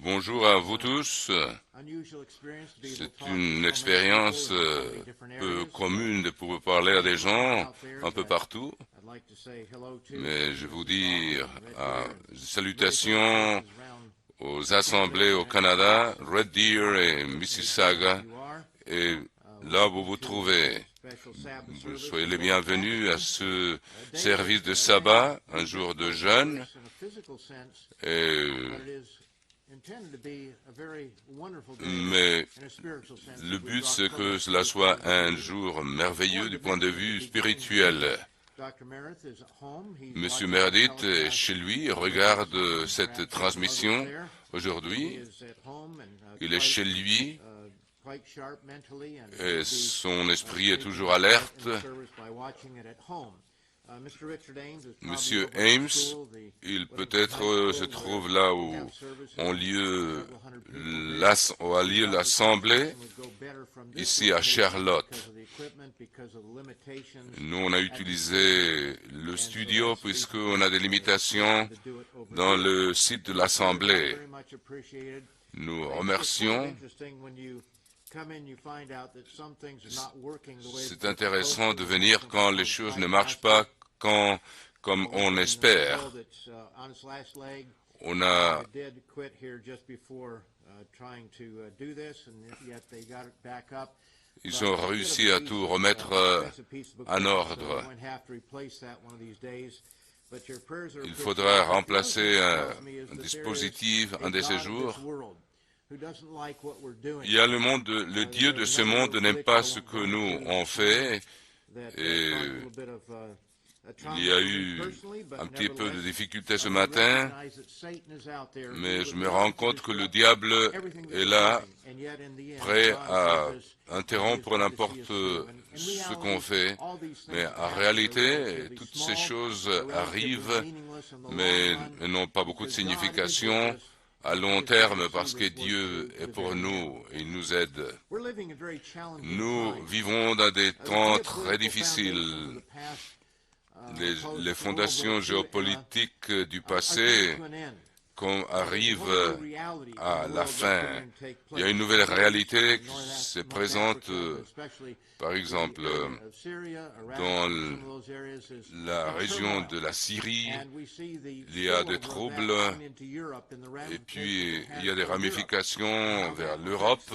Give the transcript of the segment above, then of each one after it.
Bonjour à vous tous. C'est une expérience peu commune de pouvoir parler à des gens un peu partout. Mais je vous dire salutations aux assemblées au Canada, Red Deer et Mississauga, et là où vous vous trouvez. Soyez les bienvenus à ce service de sabbat, un jour de jeûne. Et mais le but, c'est que cela soit un jour merveilleux du point de vue spirituel. Monsieur Meredith est chez lui, regarde cette transmission aujourd'hui. Il est chez lui et son esprit est toujours alerte. Monsieur Ames, il peut-être se trouve là où a lieu l'assemblée, ici à Charlotte. Nous, on a utilisé le studio puisqu'on a des limitations dans le site de l'assemblée. Nous remercions. C'est intéressant de venir quand les choses ne marchent pas comme on espère. On a Ils ont réussi à tout remettre en ordre. Il faudra remplacer un dispositif un de ces jours. Il y a le Dieu de ce monde n'aime pas ce que nous on fait, et il y a eu un petit peu de difficulté ce matin, mais je me rends compte que le diable est là, prêt à interrompre n'importe ce qu'on fait. Mais en réalité, toutes ces choses arrivent, mais n'ont pas beaucoup de signification à long terme, parce que Dieu est pour nous et il nous aide. Nous vivons dans des temps très difficiles. Les fondations géopolitiques du passé arrivent à la fin. Il y a une nouvelle réalité qui se présente, par exemple, dans la région de la Syrie. Il y a des troubles, et puis il y a des ramifications vers l'Europe,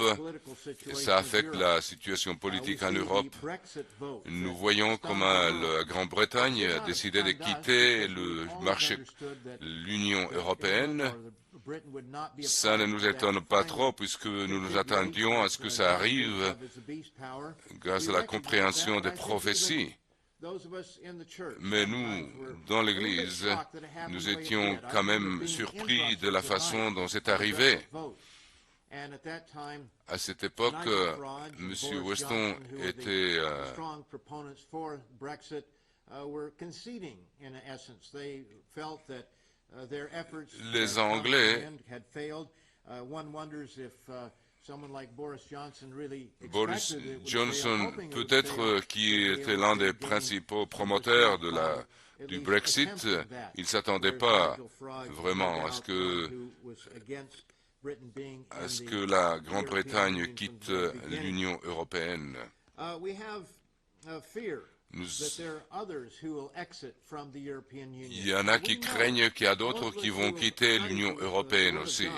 et ça affecte la situation politique en Europe. Nous voyons comment la Grande-Bretagne a décidé de quitter le marché, l'Union européenne. Ça ne nous étonne pas trop, puisque nous nous attendions à ce que ça arrive grâce à la compréhension des prophéties. Mais nous, dans l'Église, nous étions quand même surpris de la façon dont c'est arrivé. À cette époque, M. Weston était les Anglais. Boris Johnson, peut-être qui était l'un des principaux promoteurs du Brexit, il ne s'attendait pas vraiment à ce que la Grande-Bretagne quitte l'Union européenne. Il y en a qui craignent qu'il y a d'autres qui vont quitter l'Union européenne aussi.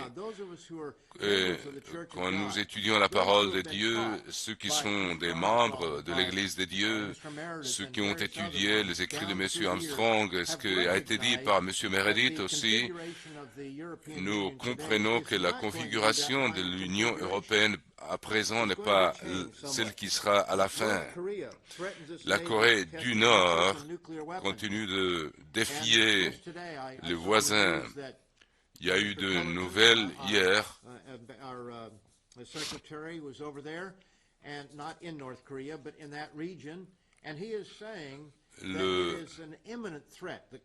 Et quand nous étudions la parole de Dieu, ceux qui sont des membres de l'Église de Dieu, ceux qui ont étudié les écrits de M. Armstrong, ce qui a été dit par M. Meredith aussi, nous comprenons que la configuration de l'Union européenne à présent n'est pas celle qui sera à la fin. La Corée du Nord continue de défier les voisins. Il y a eu de nouvelles hier.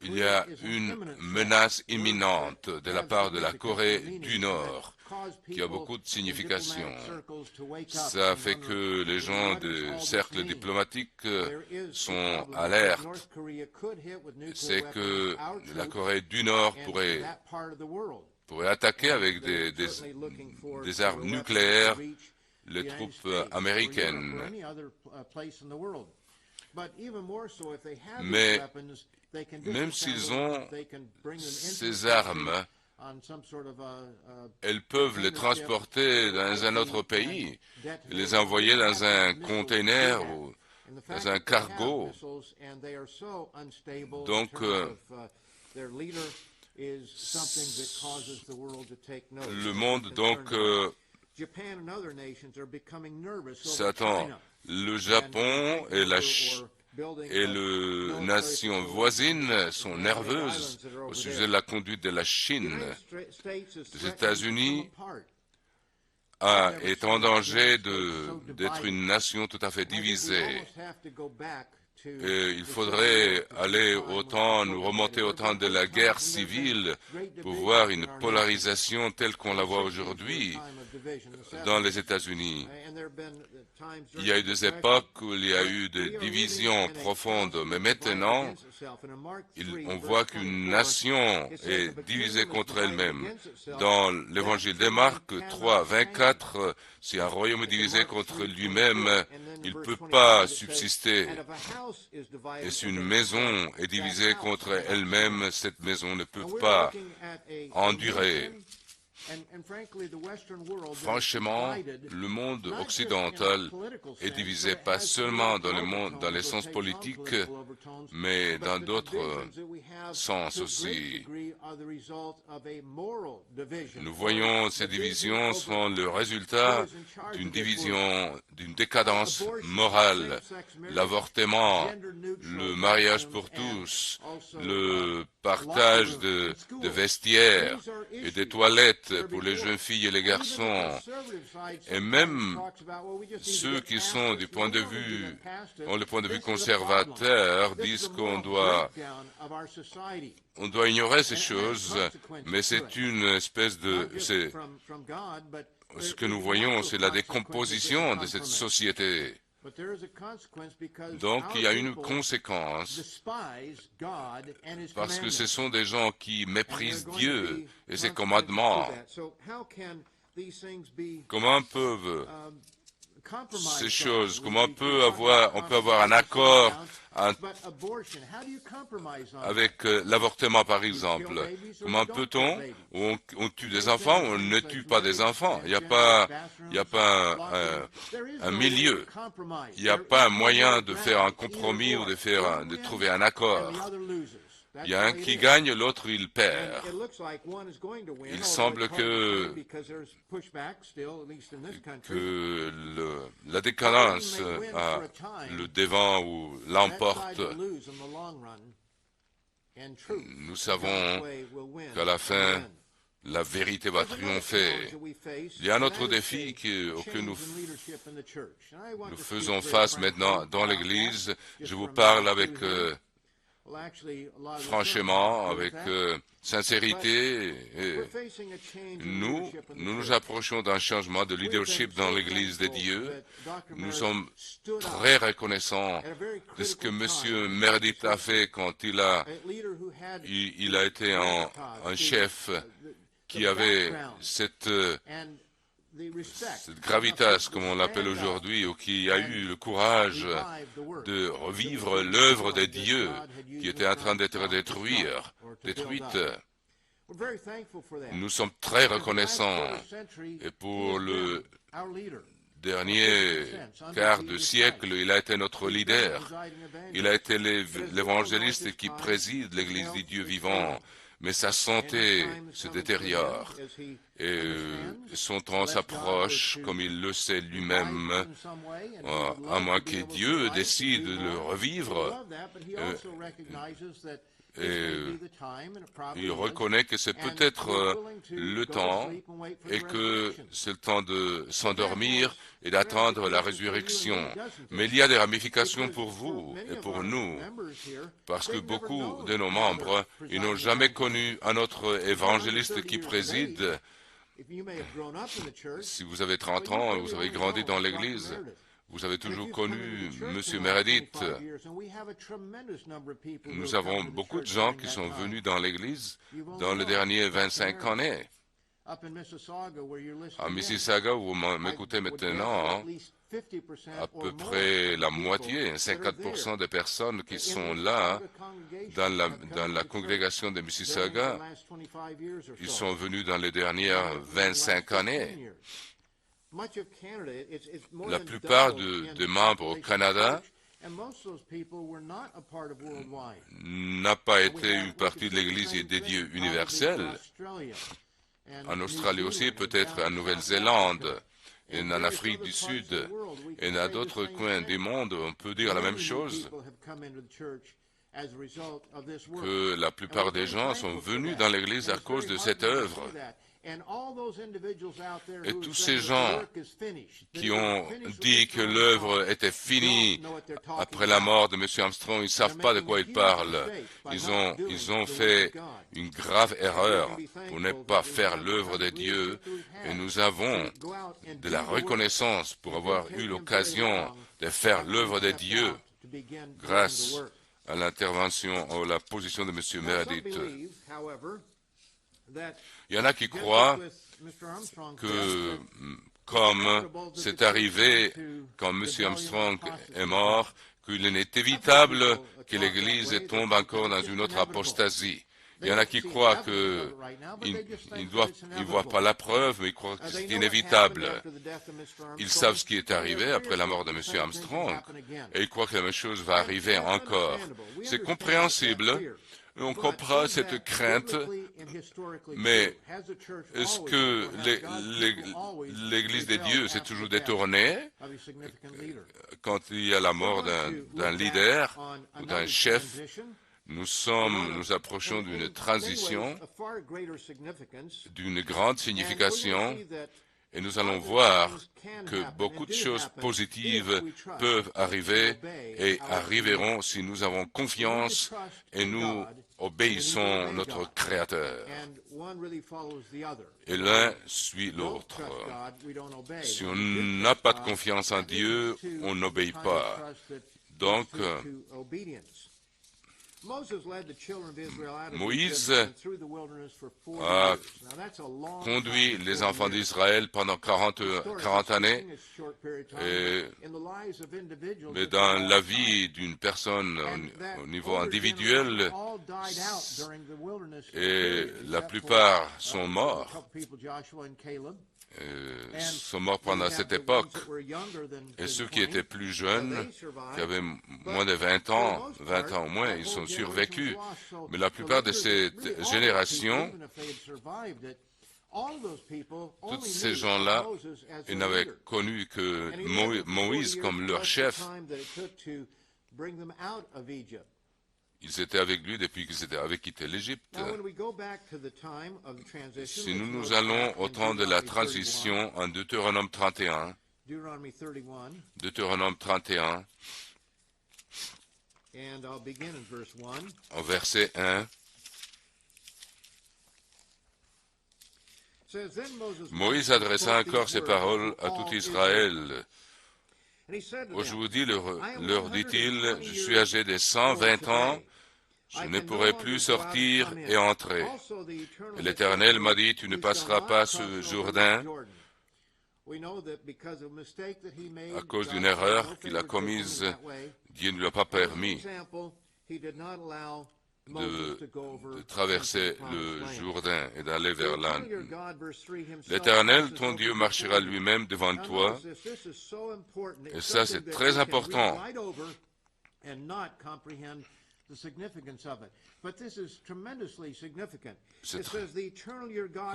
Il y a une menace imminente de la part de la Corée du Nord. qui a beaucoup de signification. Ça fait que les gens des cercles diplomatiques sont alertes. C'est que la Corée du Nord pourrait attaquer avec des armes nucléaires les troupes américaines. Mais même s'ils ont ces armes, elles peuvent les transporter dans un autre pays, les envoyer dans un container ou dans un cargo. Donc, le monde s'attend. Le Japon et les nations voisines sont nerveuses au sujet de la conduite de la Chine. Les États-Unis est en danger d'être une nation tout à fait divisée. Et il faudrait nous remonter au temps de la guerre civile pour voir une polarisation telle qu'on la voit aujourd'hui dans les États-Unis. Il y a eu des époques où il y a eu des divisions profondes, mais maintenant, on voit qu'une nation est divisée contre elle-même. Dans l'évangile de Marc 3, 24, si un royaume est divisé contre lui-même, il ne peut pas subsister. Et si une maison est divisée contre elle-même, cette maison ne peut pas endurer. Franchement, le monde occidental est divisé pas seulement dans les sens politiques, mais dans d'autres sens aussi. Nous voyons ces divisions sont le résultat d'une décadence morale, l'avortement, le mariage pour tous, le partage de vestiaires et des toilettes pour les jeunes filles et les garçons, et même ceux qui sont ont le point de vue conservateur disent qu'on doit ignorer ces choses, mais c'est une espèce ce que nous voyons, c'est la décomposition de cette société. Donc il y a une conséquence, parce que ce sont des gens qui méprisent Dieu et ses commandements. Comment peuvent ces choses, on peut avoir un accord avec l'avortement par exemple. Comment peut-on, on tue des enfants ou on ne tue pas des enfants? Il n'y a pas un milieu. Il n'y a pas un moyen de faire un compromis ou de trouver un accord. Il y a un qui gagne, l'autre il perd. Il semble que la décadence a le devant ou l'emporte. Nous savons qu'à la fin, la vérité va triompher. Il y a un autre défi auquel nous faisons face maintenant dans l'Église. Je vous parle franchement, avec sincérité. Nous approchons d'un changement de leadership dans l'Église de Dieu. Nous sommes très reconnaissants de ce que M. Meredith a fait quand il a été un chef qui avait cette gravitas, comme on l'appelle aujourd'hui, ou qui a eu le courage de revivre l'œuvre de Dieu qui était en train d'être détruite. Nous sommes très reconnaissants. Et pour le dernier quart de siècle, il a été notre leader. Il a été l'évangéliste qui préside l'Église du Dieu vivant. Mais sa santé se détériore et son temps s'approche, comme il le sait lui-même, à moins que Dieu décide de le revivre. Et il reconnaît que c'est peut-être le temps et que c'est le temps de s'endormir et d'attendre la résurrection. Mais il y a des ramifications pour vous et pour nous, parce que beaucoup de nos membres, ils n'ont jamais connu un autre évangéliste qui préside Si vous avez 30 ans et vous avez grandi dans l'Église, vous avez toujours connu M. Meredith. Nous avons beaucoup de gens qui sont venus dans l'Église dans les derniers 25 années. À Mississauga, où vous m'écoutez maintenant, à peu près la moitié, 50% des personnes qui sont là dans la congrégation de Mississauga, ils sont venus dans les dernières 25 années. La plupart des membres au Canada n'a pas été une partie de l'Église des dieux universels. En Australie aussi, peut-être en Nouvelle-Zélande, et en Afrique du Sud, et dans d'autres coins du monde, on peut dire la même chose, que la plupart des gens sont venus dans l'Église à cause de cette œuvre. Et tous ces gens qui ont dit que l'œuvre était finie après la mort de M. Armstrong, ils ne savent pas de quoi ils parlent. Ils ont fait une grave erreur pour ne pas faire l'œuvre de Dieu. Et nous avons de la reconnaissance pour avoir eu l'occasion de faire l'œuvre de Dieu grâce à l'intervention, à la position de M. Meredith. Il y en a qui croient que, comme c'est arrivé quand M. Armstrong est mort, qu'il est évitable que l'Église tombe encore dans une autre apostasie. Il y en a qui croient qu'ils ne voient pas la preuve, mais ils croient que c'est inévitable. Ils savent ce qui est arrivé après la mort de M. Armstrong, et ils croient que la même chose va arriver encore. C'est compréhensible. On comprend cette crainte, mais est-ce que l'Église des dieux s'est toujours détournée quand il y a la mort d'un leader ou d'un chef? Nous approchons d'une transition, d'une grande signification, et nous allons voir que beaucoup de choses positives peuvent arriver et arriveront si nous avons confiance et nous obéissons notre Créateur. Et l'un suit l'autre. Si on n'a pas de confiance en Dieu, on n'obéit pas. Donc, Moïse a conduit les enfants d'Israël pendant 40 années, mais dans la vie d'une personne au niveau individuel, et la plupart sont morts pendant cette époque. Et ceux qui étaient plus jeunes, qui avaient moins de 20 ans au moins, ils sont survécus. Mais la plupart de cette génération, tous ces gens-là, ils n'avaient connu que Moïse comme leur chef. Ils étaient avec lui depuis qu'ils avaient quitté l'Égypte. Si nous allons au temps de la transition en Deutéronome 31, au verset 1, Moïse adressa encore ces paroles à tout Israël. Aujourd'hui, leur dit-il, je suis âgé de 120 ans, je ne pourrai plus sortir et entrer. Et l'Éternel m'a dit, tu ne passeras pas ce Jourdain. À cause d'une erreur qu'il a commise, Dieu ne lui a pas permis de traverser le Jourdain et d'aller vers l'Inde. L'Éternel, ton Dieu, marchera lui-même devant toi. Et ça, c'est très important.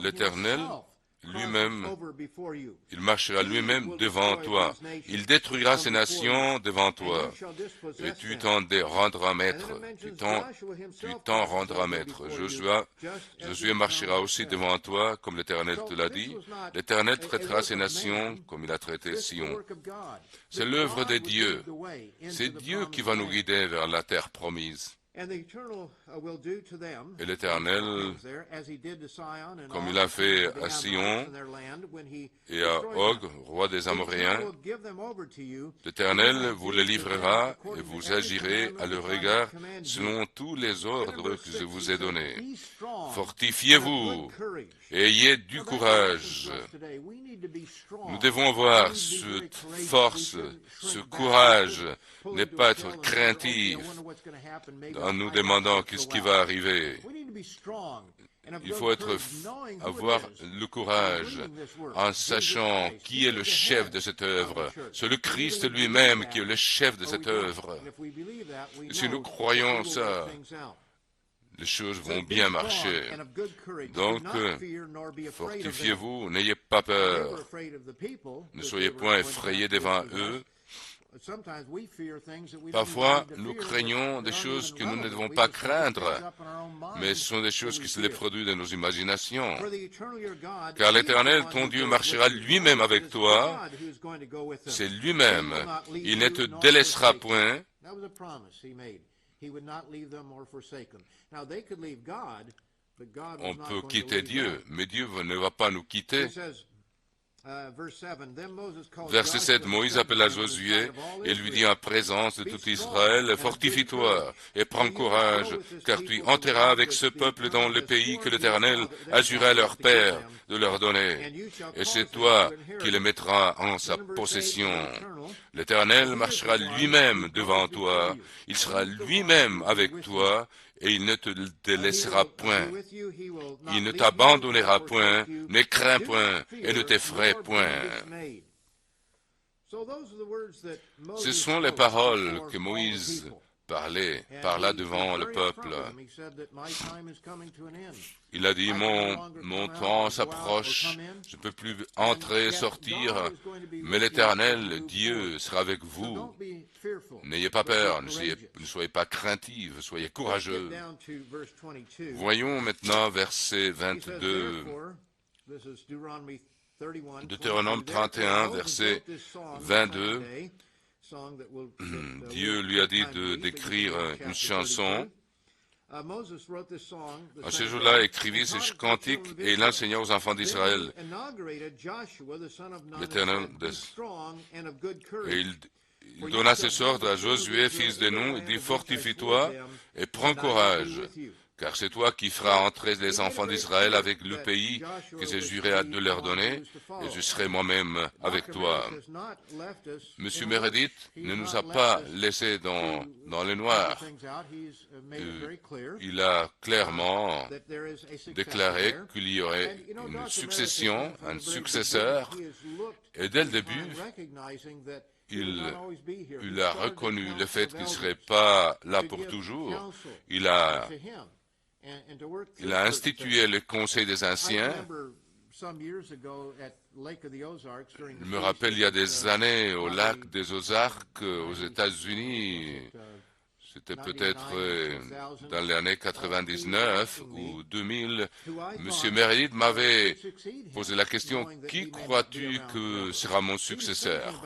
L'Éternel lui-même, il marchera lui-même devant toi. Il détruira ces nations devant toi. Et tu t'en rendras maître. Tu t'en rendras maître. Josué marchera aussi devant toi, comme l'Éternel te l'a dit. L'Éternel traitera ces nations comme il a traité Sion. C'est l'œuvre de Dieu. C'est Dieu qui va nous guider vers la terre promise. Et l'Éternel, comme il a fait à Sion et à Og, roi des Amoréens, l'Éternel vous les livrera et vous agirez à leur égard selon tous les ordres que je vous ai donnés. Fortifiez-vous et ayez du courage. Nous devons avoir cette force, ce courage, ne pas être craintif en nous demandant qu'est-ce qui va arriver. Il faut avoir le courage en sachant qui est le chef de cette œuvre. C'est le Christ lui-même qui est le chef de cette œuvre. Et si nous croyons ça, les choses vont bien marcher. Donc, fortifiez-vous, n'ayez pas peur. Ne soyez point effrayés devant eux. Parfois, nous craignons des choses que nous ne devons pas craindre, mais ce sont des choses qui se les produisent dans nos imaginations. Car l'Éternel, ton Dieu, marchera lui-même avec toi. C'est lui-même. Il ne te délaissera point. On peut quitter Dieu, mais Dieu ne va pas nous quitter. Verset 7, Moïse appela Josué et lui dit en présence de tout Israël, fortifie-toi et prends courage, car tu entreras avec ce peuple dans le pays que l'Éternel a juré à leur père de leur donner. Et c'est toi qui le mettras en sa possession. L'Éternel marchera lui-même devant toi, il sera lui-même avec toi, et il ne te délaissera point. Il ne t'abandonnera point, ne crains point, et ne t'effraie point. Ce sont les paroles que Moïse parla devant le peuple. Il a dit, mon temps s'approche, je ne peux plus entrer, sortir, mais l'Éternel, Dieu, sera avec vous. N'ayez pas peur, ne soyez pas craintifs, soyez courageux. Voyons maintenant verset 22. Deutéronome 31, verset 22. Dieu lui a dit d'écrire une chanson. À ce jour-là, il écrivit ce cantique et il l'enseigna aux enfants d'Israël. L'Éternel, et il donna ces ordres à Josué, fils de Nun, il dit, fortifie-toi et prends courage, car c'est toi qui feras entrer les enfants d'Israël avec le pays que j'ai juré de leur donner, et je serai moi-même avec toi. Monsieur Meredith ne nous a pas laissés dans le noir. Il a clairement déclaré qu'il y aurait une succession, un successeur, et dès le début, il a reconnu le fait qu'il ne serait pas là pour toujours. Il a institué le Conseil des Anciens. Je me rappelle, il y a des années, au lac des Ozarks, aux États-Unis, c'était peut-être dans les années 99 ou 2000, M. Meredith m'avait posé la question, qui crois-tu que sera mon successeur?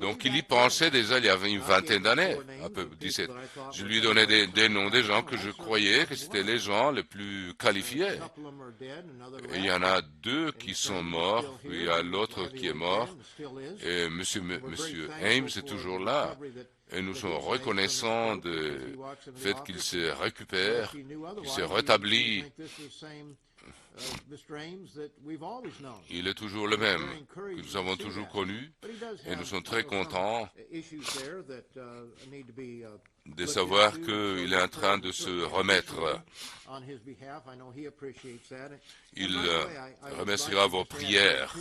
Donc il y pensait déjà il y avait une vingtaine d'années, un peu 17. Je lui donnais des noms des gens que je croyais que c'était les gens les plus qualifiés. Et il y en a deux qui sont morts, il y a l'autre qui est mort, et M. Ames est toujours là. Et nous sommes reconnaissants du fait qu'il se récupère, qu'il se rétablit. Il est toujours le même, que nous avons toujours connu, et nous sommes très contents de savoir qu'il est en train de se remettre. Il remerciera vos prières.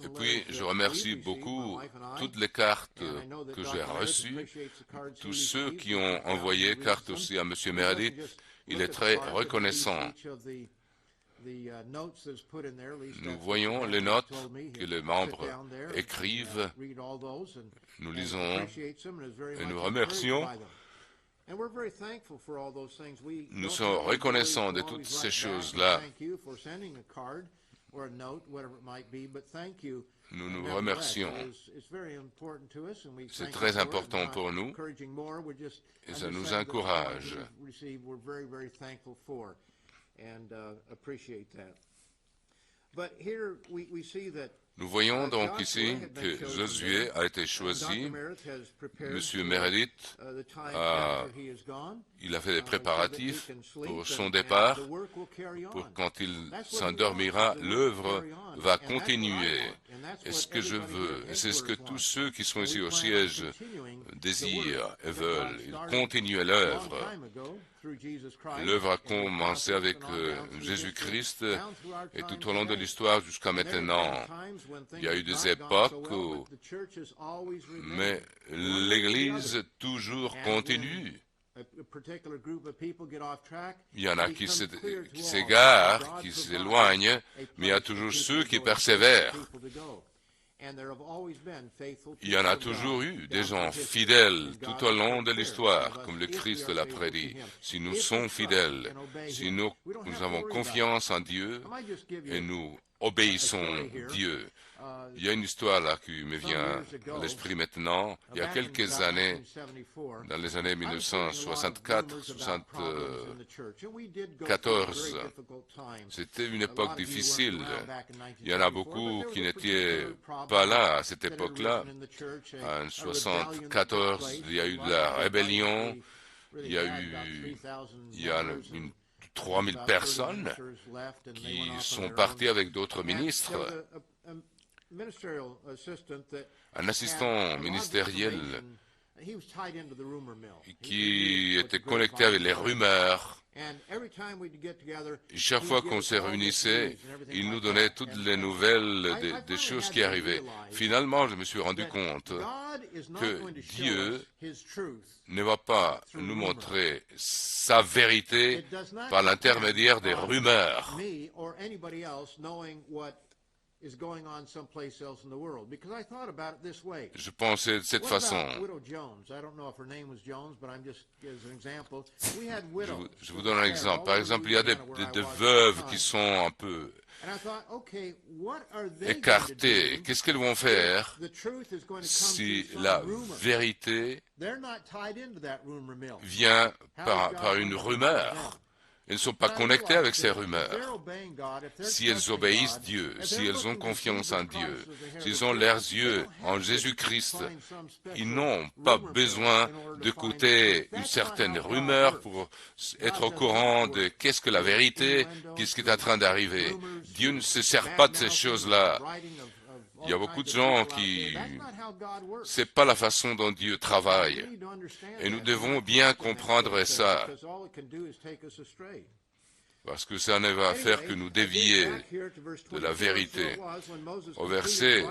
Et puis, je remercie beaucoup toutes les cartes que j'ai reçues, tous ceux qui ont envoyé cartes aussi à M. Meredith. Il est très reconnaissant. Nous voyons les notes que les membres écrivent, nous lisons et nous remercions. Nous sommes reconnaissants de toutes ces choses-là. Nous nous remercions. C'est très important pour nous et ça nous encourage. Nous voyons donc ici que Josué a été choisi. Monsieur Meredith il a fait des préparatifs pour son départ, pour quand il s'endormira, l'œuvre va continuer. Et ce que je veux, et c'est ce que tous ceux qui sont ici au siège désirent et veulent, ils continuent l'œuvre. L'œuvre a commencé avec Jésus-Christ et tout au long de l'histoire jusqu'à maintenant. Il y a eu des époques où, mais l'Église toujours continue. Il y en a qui s'égarent, qui s'éloignent, mais il y a toujours ceux qui persévèrent. Il y en a toujours eu des gens fidèles tout au long de l'histoire, comme le Christ l'a prédit. Si nous sommes fidèles, si nous avons confiance en Dieu et nous obéissons Dieu. Il y a une histoire là qui me vient à l'esprit maintenant. Il y a quelques années, dans les années 1974, c'était une époque difficile. Il y en a beaucoup qui n'étaient pas là à cette époque-là. En 1974, il y a eu de la rébellion. Il y a 3000 personnes qui sont parties avec d'autres ministres. Un assistant ministériel qui était connecté avec les rumeurs. Chaque fois qu'on se réunissait, il nous donnait toutes les nouvelles des choses qui arrivaient. Finalement, je me suis rendu compte que Dieu ne va pas nous montrer sa vérité par l'intermédiaire des rumeurs. Je pensais de cette façon. Je vous donne un exemple. Par exemple, il y a des veuves qui sont un peu écartées. Qu'est-ce qu'elles vont faire si la vérité vient par une rumeur? Elles ne sont pas connectées avec ces rumeurs. Si elles obéissent Dieu, si elles ont confiance en Dieu, s'ils ont leurs yeux en Jésus-Christ, ils n'ont pas besoin d'écouter une certaine rumeur pour être au courant de qu'est-ce que la vérité, qu'est-ce qui est en train d'arriver. Dieu ne se sert pas de ces choses-là. Il y a beaucoup de gens qui... C'est pas la façon dont Dieu travaille. Et nous devons bien comprendre ça. Parce que ça ne va faire que nous dévier de la vérité. Au verset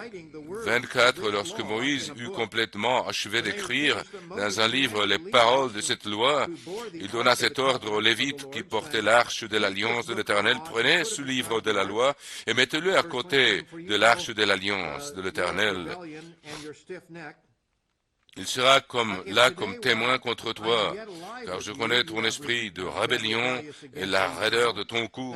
24, lorsque Moïse eut complètement achevé d'écrire dans un livre les paroles de cette loi, il donna cet ordre aux Lévites qui portaient l'arche de l'alliance de l'Éternel. Prenez ce livre de la loi et mettez-le à côté de l'arche de l'alliance de l'Éternel. Il sera comme témoin contre toi, car je connais ton esprit de rébellion et la raideur de ton cou.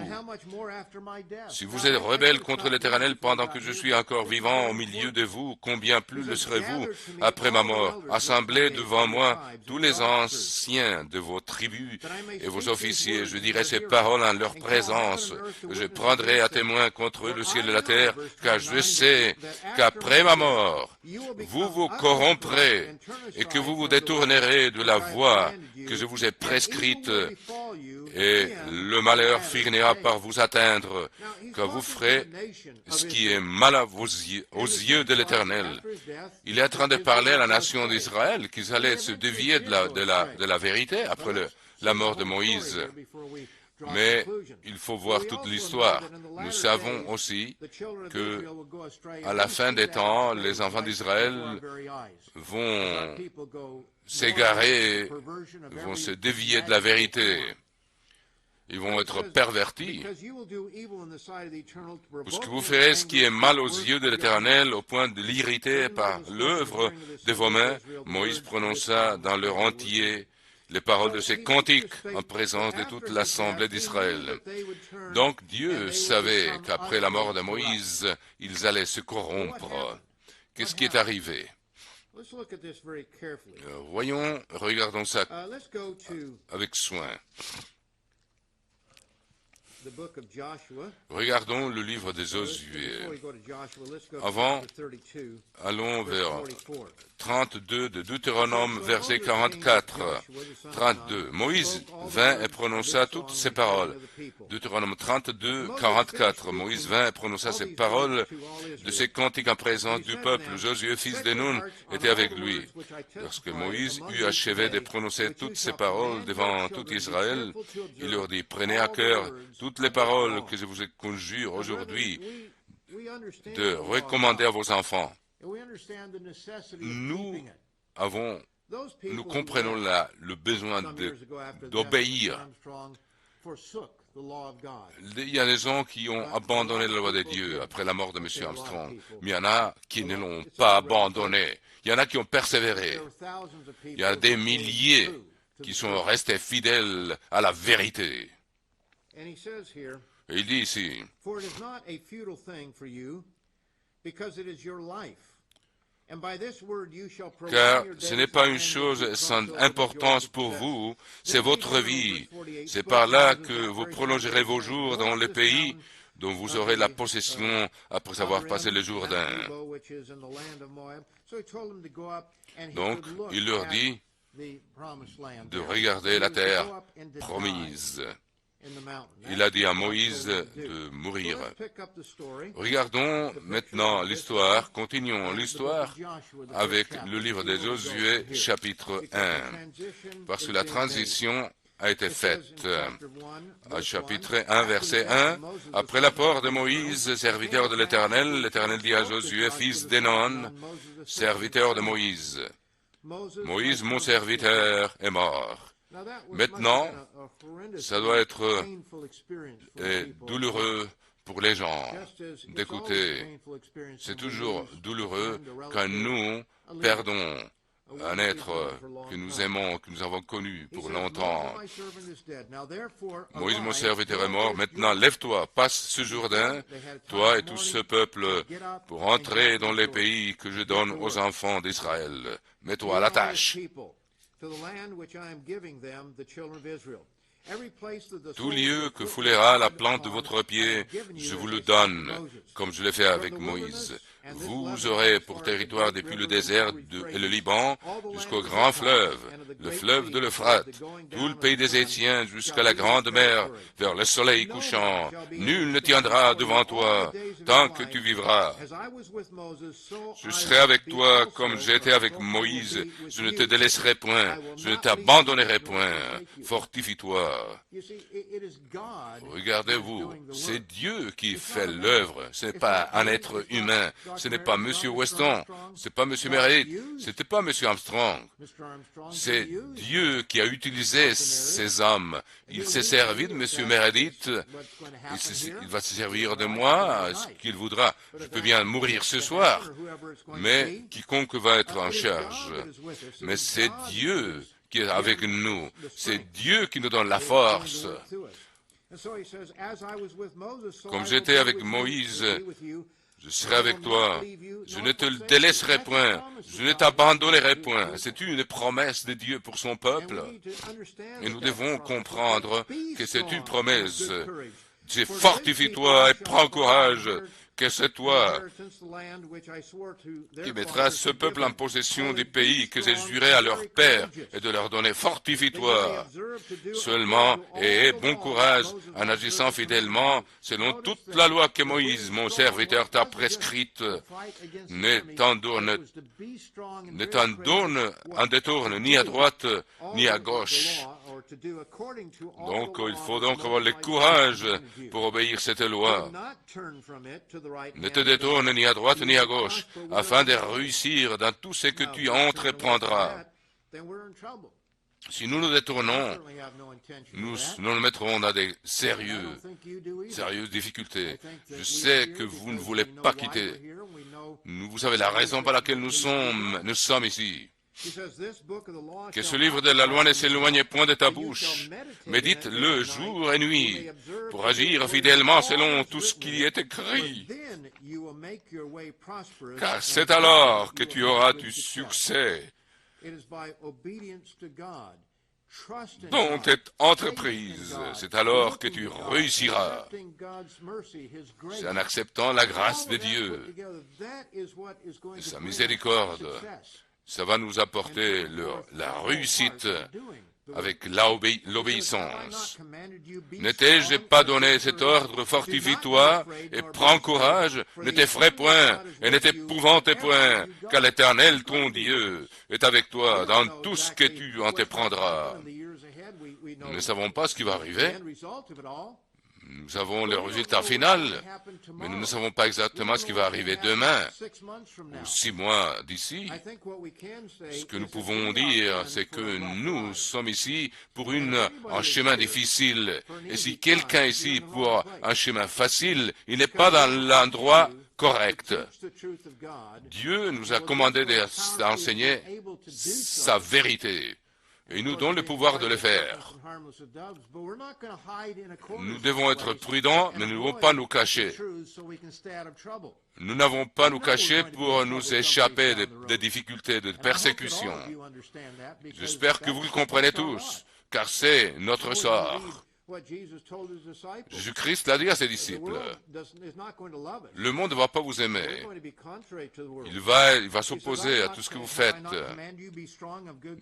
Si vous êtes rebelle contre l'Éternel pendant que je suis encore vivant au milieu de vous, combien plus le serez-vous après ma mort? Assemblez devant moi tous les anciens de vos tribus et vos officiers. Je dirai ces paroles en leur présence. Je prendrai à témoin contre eux le ciel et la terre, car je sais qu'après ma mort, vous vous corromprez et que vous vous détournerez de la voie que je vous ai prescrite, et le malheur finira par vous atteindre, car vous ferez ce qui est mal aux yeux de l'Éternel. Il est en train de parler à la nation d'Israël qu'ils allaient se dévier de la vérité après la mort de Moïse. Mais il faut voir toute l'histoire. Nous savons aussi que, à la fin des temps, les enfants d'Israël vont s'égarer, vont se dévier de la vérité. Ils vont être pervertis. Parce que vous ferez ce qui est mal aux yeux de l'Éternel au point de l'irriter par l'œuvre de vos mains. Moïse prononça dans leur entier les paroles de ces cantiques en présence de toute l'assemblée d'Israël. Donc Dieu savait qu'après la mort de Moïse, ils allaient se corrompre. Qu'est-ce qui est arrivé? Regardons ça avec soin. Regardons le livre des Josué. Avant, allons vers 32 de Deutéronome, verset 44. 32. Moïse vint et prononça toutes ces paroles. Deutéronome 32, 44. Moïse vint et prononça ces paroles de ces cantiques en présence du peuple. Josué, fils de Nun, était avec lui. Lorsque Moïse eut achevé de prononcer toutes ces paroles devant tout Israël, il leur dit, prenez à cœur toutes les paroles que je vous conjure aujourd'hui de recommander à vos enfants. Nous comprenons le besoin d'obéir. Il y a des gens qui ont abandonné la loi de Dieu après la mort de M. Armstrong, mais il y en a qui ne l'ont pas abandonné. Il y en a qui ont persévéré. Il y a des milliers qui sont restés fidèles à la vérité. Et il dit ici, car ce n'est pas une chose sans importance pour vous, c'est votre vie. C'est par là que vous prolongerez vos jours dans le pays dont vous aurez la possession après avoir passé le Jourdain. Donc, il leur dit de regarder la terre promise. Il a dit à Moïse de mourir. Regardons maintenant l'histoire, continuons l'histoire avec le livre de Josué, chapitre 1, parce que la transition a été faite. À chapitre 1, verset 1, après l'apport de Moïse, serviteur de l'Éternel, l'Éternel dit à Josué, fils d'Énon, serviteur de Moïse, Moïse, mon serviteur, est mort. Maintenant, ça doit être douloureux pour les gens d'écouter. C'est toujours douloureux quand nous perdons un être que nous aimons, que nous avons connu pour longtemps. Moïse, mon serviteur, est mort. Maintenant, lève-toi, passe ce Jourdain, toi et tout ce peuple, pour entrer dans les pays que je donne aux enfants d'Israël. Mets-toi à la tâche. Tout lieu que foulera la plante de votre pied, je vous le donne, comme je l'ai fait avec Moïse. Vous aurez pour territoire depuis le désert et le Liban jusqu'au grand fleuve, le fleuve de l'Euphrate, tout le pays des Étiens jusqu'à la grande mer, vers le soleil couchant. Nul ne tiendra devant toi tant que tu vivras. Je serai avec toi comme j'étais avec Moïse. Je ne te délaisserai point, je ne t'abandonnerai point. Fortifie-toi. Regardez-vous, c'est Dieu qui fait l'œuvre, ce n'est pas un être humain. Ce n'est pas M. Weston, ce n'est pas M. Meredith, ce n'était pas M. Armstrong. C'est Dieu qui a utilisé ces hommes. Il s'est servi de M. Meredith, il va se servir de moi, ce qu'il voudra. Je peux bien mourir ce soir, mais quiconque va être en charge. Mais c'est Dieu qui est avec nous. C'est Dieu qui nous donne la force. Comme j'étais avec Moïse, je serai avec toi, je ne te délaisserai point, je ne t'abandonnerai point. C'est une promesse de Dieu pour son peuple. Et nous devons comprendre que c'est une promesse. C'est fortifie-toi et prends courage, que c'est toi qui mettras ce peuple en possession des pays que j'ai juré à leur père et de leur donner. Fortifie-toi seulement et aie bon courage en agissant fidèlement selon toute la loi que Moïse, mon serviteur, t'a prescrite. Ne t'en détourne ni à droite ni à gauche. Donc, il faut donc avoir le courage pour obéir cette loi. Ne te détourne ni à droite ni à gauche, afin de réussir dans tout ce que tu entreprendras. Si nous nous détournons, nous nous mettrons dans des sérieuses difficultés. Je sais que vous ne voulez pas quitter. Vous savez la raison pour laquelle nous sommes ici. Que ce livre de la loi ne s'éloigne point de ta bouche. Médite-le jour et nuit pour agir fidèlement selon tout ce qui est écrit. Car c'est alors que tu auras du succès dans cette entreprise. C'est alors que tu réussiras. C'est en acceptant la grâce de Dieu et sa miséricorde. Ça va nous apporter la réussite avec l'obéissance. Ne t'ai-je pas donné cet ordre? Fortifie-toi et prends courage, ne t'effraie point et ne t'épouvante point, car l'Éternel, ton Dieu, est avec toi dans tout ce que tu entreprendras. Nous ne savons pas ce qui va arriver. Nous avons le résultat final, mais nous ne savons pas exactement ce qui va arriver demain ou 6 mois d'ici. Ce que nous pouvons dire, c'est que nous sommes ici pour un chemin difficile. Et si quelqu'un ici pour un chemin facile, il n'est pas dans l'endroit correct. Dieu nous a commandé d'enseigner sa vérité. Et il nous donne le pouvoir de le faire. Nous devons être prudents, mais nous ne devons pas nous cacher. Nous n'avons pas nous cacher pour nous échapper des difficultés, de persécutions. J'espère que vous le comprenez tous, car c'est notre sort. Jésus-Christ l'a dit à ses disciples. Le monde ne va pas vous aimer. Il va s'opposer à tout ce que vous faites.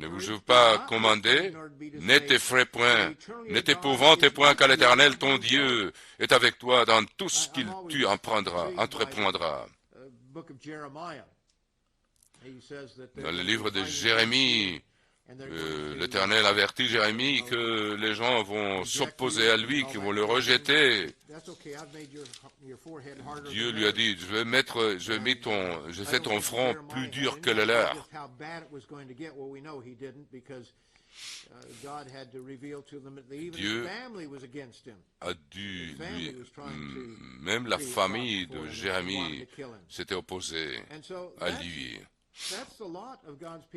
Ne vous pas commander, ne t'effraie point, ne t'épouvante point, car l'Éternel, ton Dieu, est avec toi dans tout ce qu'il tu entreprendras. Dans le livre de Jérémie, l'Éternel avertit Jérémie que les gens vont s'opposer à lui, qu'ils vont le rejeter. Dieu lui a dit, je fais ton front plus dur que le leur. Dieu a dû même la famille de Jérémie s'était opposée à lui.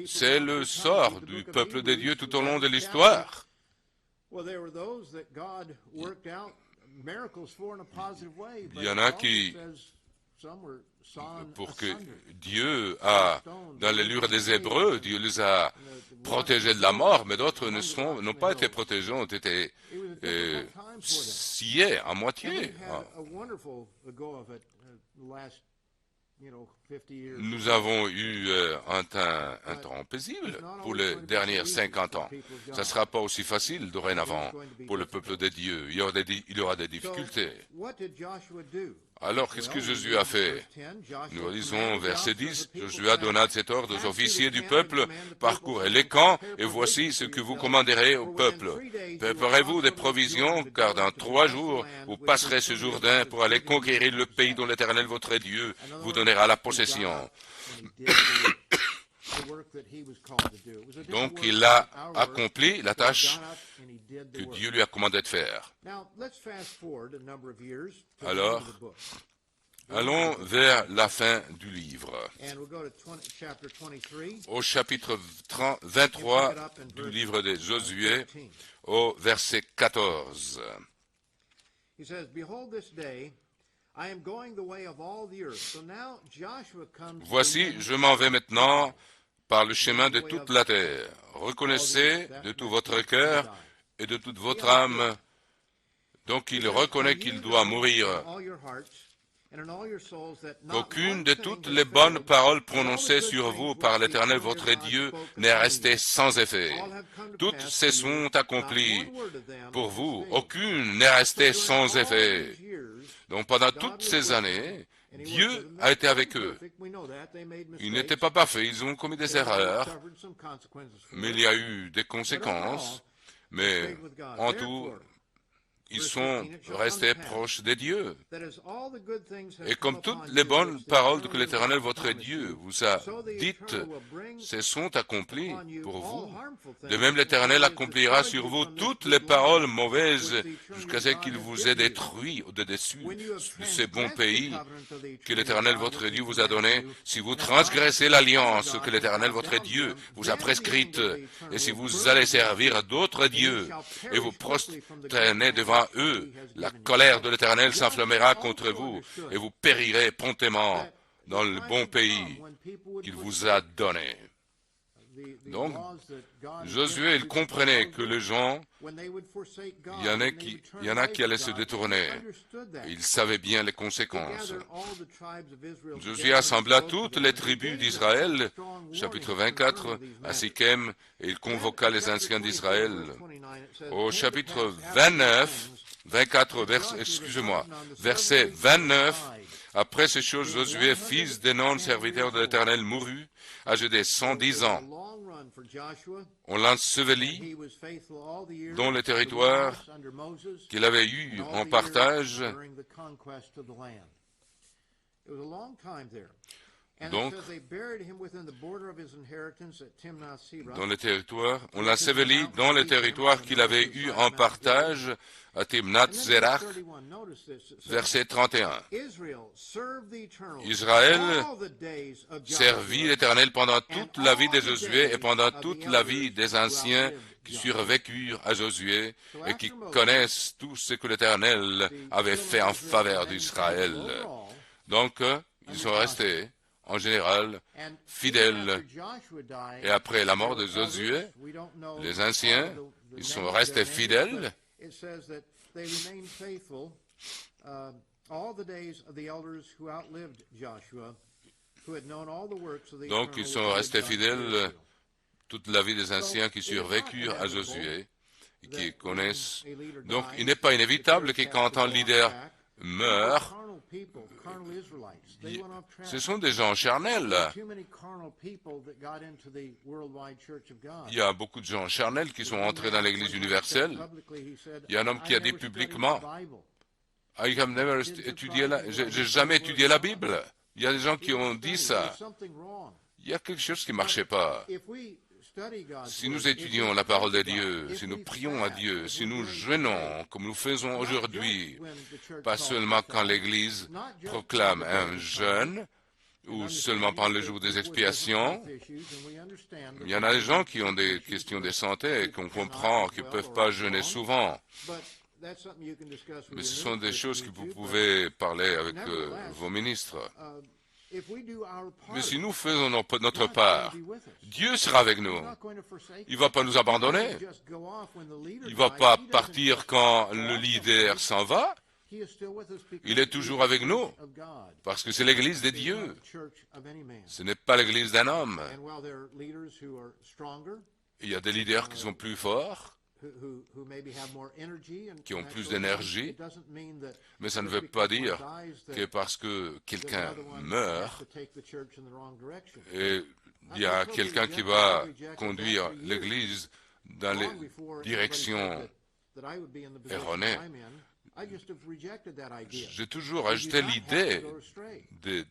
C'est le sort du peuple de Dieu tout au long de l'histoire. Il y en a qui, pour que Dieu dans les livres des Hébreux, Dieu les a protégés de la mort, mais d'autres n'ont pas été protégés, ont été sciés à moitié. Nous avons eu un temps paisible pour les derniers 50 ans. Ça ne sera pas aussi facile dorénavant pour le peuple de Dieu. Il y aura des difficultés. Alors, qu'est-ce que Josué a fait? Nous lisons verset 10. Josué donna cet ordre aux officiers du peuple, parcourez les camps, et voici ce que vous commanderez au peuple. Préparez-vous des provisions, car dans 3 jours, vous passerez ce Jourdain pour aller conquérir le pays dont l'Éternel, votre Dieu, vous donnera la possession. Donc, il a accompli la tâche que Dieu lui a commandé de faire. Alors, allons vers la fin du livre. Au chapitre 23 du livre de Josué, au verset 14. Voici, je m'en vais maintenant par le chemin de toute la terre. Reconnaissez de tout votre cœur et de toute votre âme. Donc il reconnaît qu'il doit mourir. Qu'aucune de toutes les bonnes paroles prononcées sur vous par l'Éternel votre Dieu n'est restée sans effet. Toutes se sont accomplies. Pour vous, aucune n'est restée sans effet. Donc pendant toutes ces années, Dieu a été avec eux. Ils n'étaient pas parfaits, ils ont commis des erreurs, mais il y a eu des conséquences. Mais en tout, ils sont restés proches de Dieu. Et comme toutes les bonnes paroles que l'Éternel, votre Dieu, vous a dites, se sont accomplies pour vous. De même, l'Éternel accomplira sur vous toutes les paroles mauvaises jusqu'à ce qu'il vous ait détruit au-dessus de ce bon pays que l'Éternel, votre Dieu, vous a donné. Si vous transgressez l'alliance que l'Éternel, votre Dieu, vous a prescrite, et si vous allez servir d'autres dieux, et vous prosternez devant eux, la colère de l'Éternel s'enflammera contre vous, et vous périrez promptement dans le bon pays qu'il vous a donné. Donc, Josué, il comprenait que les gens, il y en a qui allaient se détourner. Il savait bien les conséquences. Josué assembla toutes les tribus d'Israël, chapitre 24, à Sichem, et il convoqua les anciens d'Israël. Au chapitre 24, verset 29, après ces choses, Josué, fils de Nun, serviteur de l'Éternel, mourut, âgé de 110 ans. On l'ensevelit dans le territoire qu'il avait eu en partage. Donc, dans le territoire, on l'ensevelit dans le territoire qu'il avait eu en partage à Timnath-Zerach, verset 31. Israël servit l'Éternel pendant toute la vie de Josué et pendant toute la vie des anciens qui survécurent à Josué et qui connaissent tout ce que l'Éternel avait fait en faveur d'Israël. Donc, ils sont restés en général fidèles. Et après la mort de Josué, les anciens, ils sont restés fidèles. Donc, ils sont restés fidèles toute la vie des anciens qui survécurent à Josué et qui connaissent. Donc, il n'est pas inévitable que quand un leader meurt, ce sont des gens charnels. Il y a beaucoup de gens charnels qui sont entrés dans l'Église universelle. Il y a un homme qui a dit publiquement, I have never j'ai jamais étudié la Bible. Il y a des gens qui ont dit ça. Il y a quelque chose qui ne marchait pas. Si nous étudions la parole de Dieu, si nous prions à Dieu, si nous jeûnons comme nous faisons aujourd'hui, pas seulement quand l'Église proclame un jeûne, ou seulement pendant le jour des expiations, il y en a des gens qui ont des questions de santé et qu'on comprend qu'ils ne peuvent pas jeûner souvent. Mais ce sont des choses que vous pouvez parler avec vos ministres. Mais si nous faisons notre part, Dieu sera avec nous. Il ne va pas nous abandonner. Il ne va pas partir quand le leader s'en va. Il est toujours avec nous, parce que c'est l'Église de Dieu. Ce n'est pas l'Église d'un homme. Il y a des leaders qui sont plus forts, qui ont plus d'énergie, mais ça ne veut pas dire que parce que quelqu'un meurt, et il y a quelqu'un qui va conduire l'Église dans les directions erronées. J'ai toujours ajouté l'idée de...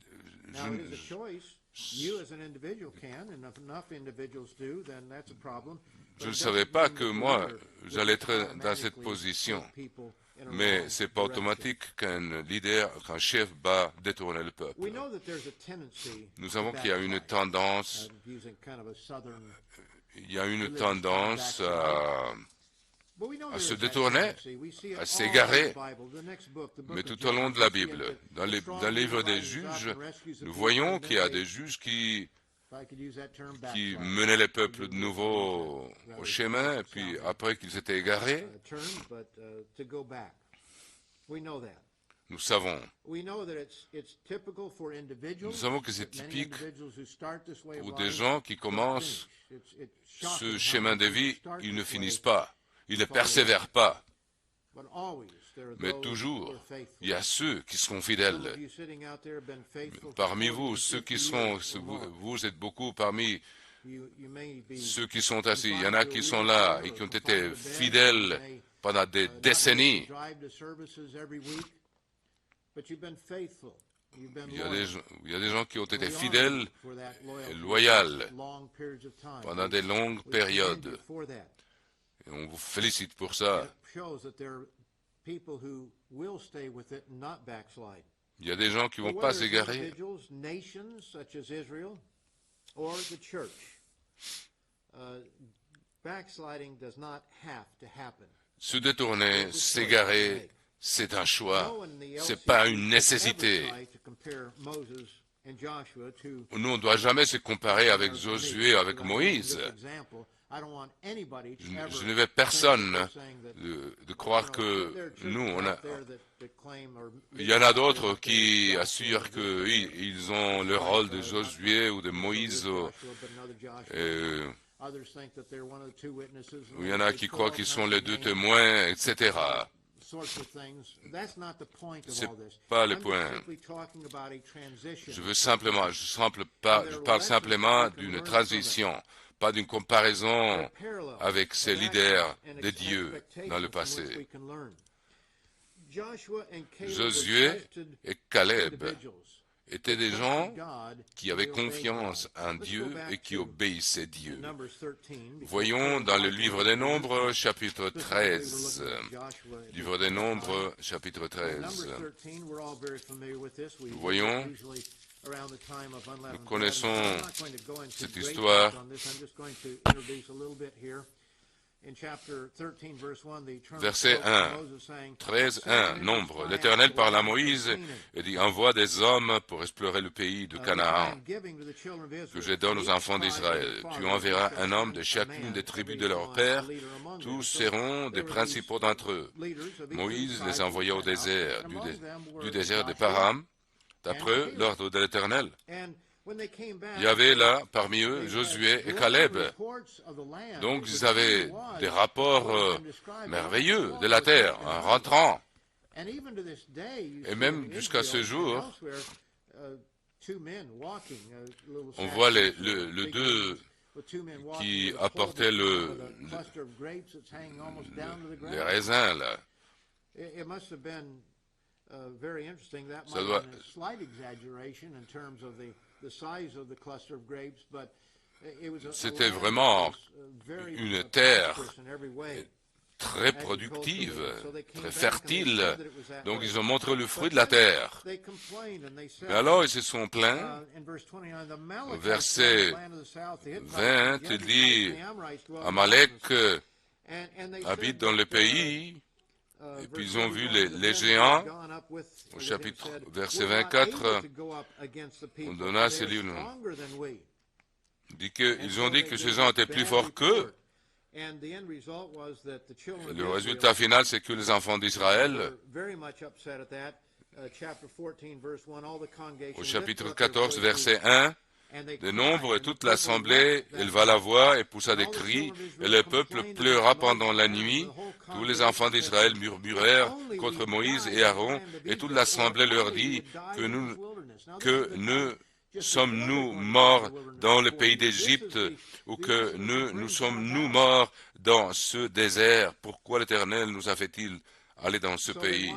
Je ne savais pas que moi, j'allais être dans cette position. Mais ce n'est pas automatique qu'un leader, qu'un chef va détourner le peuple. Nous savons qu'il y a une tendance, à se détourner, à s'égarer. Mais tout au long de la Bible, dans le livre des juges, nous voyons qu'il y a des juges qui menaient les peuples de nouveau au chemin, et puis après qu'ils étaient égarés, nous savons que c'est typique pour des gens qui commencent ce chemin de vie, ils ne finissent pas, ils ne persévèrent pas. Mais toujours, il y a ceux qui seront fidèles. Parmi vous, vous êtes beaucoup parmi ceux qui sont assis. Il y en a qui sont là et qui ont été fidèles pendant des décennies. Il y a des gens qui ont été fidèles et loyaux pendant des longues périodes. Et on vous félicite pour ça. Il y a des gens qui ne vont pas s'égarer. Se détourner, s'égarer, c'est un choix, ce n'est pas une nécessité. Nous, on ne doit jamais se comparer avec Josué, avec Moïse. Je ne veux personne de croire que nous, il y en a d'autres qui assurent qu'ils ont le rôle de Josué ou de Moïse. Il y en a qui croient qu'ils sont les deux témoins, etc. Ce n'est pas le point. Je parle simplement d'une transition, pas d'une comparaison avec ces leaders de Dieu dans le passé. Josué et Caleb étaient des gens qui avaient confiance en Dieu et qui obéissaient Dieu. Voyons dans le livre des Nombres, chapitre 13. Livre des Nombres, chapitre 13. Voyons, nous connaissons cette histoire. Verset 1, 13, 1, Nombre. L'Éternel parle à Moïse et dit, envoie des hommes pour explorer le pays de Canaan, que je donne aux enfants d'Israël. Tu enverras un homme de chacune des tribus de leur père. Tous seront des principaux d'entre eux. Moïse les envoya au désert, du désert de Param, d'après l'ordre de l'Éternel. Il y avait là, parmi eux, Josué et Caleb. Donc, ils avaient des rapports merveilleux de la terre, en rentrant. Et même jusqu'à ce jour, on voit les deux qui apportaient les raisins, là. Ça doit... C'était vraiment une terre très productive, très fertile. Donc ils ont montré le fruit de la terre. Mais alors ils se sont plaints. Au verset 20, il dit, Amalek habite dans le pays. Et puis ils ont vu les géants, au chapitre, verset 24, on donna ces livres. Ils ont dit que ces gens étaient plus forts qu'eux. Le résultat final, c'est que les enfants d'Israël, au chapitre 14, verset 1, de Nombre et toute l'assemblée éleva la voix et poussa des cris, et le peuple pleura pendant la nuit. Tous les enfants d'Israël murmurèrent contre Moïse et Aaron, et toute l'assemblée leur dit que ne sommes-nous morts dans le pays d'Égypte, ou que nous sommes-nous morts dans ce désert? Pourquoi l'Éternel nous a fait-il aller dans ce pays?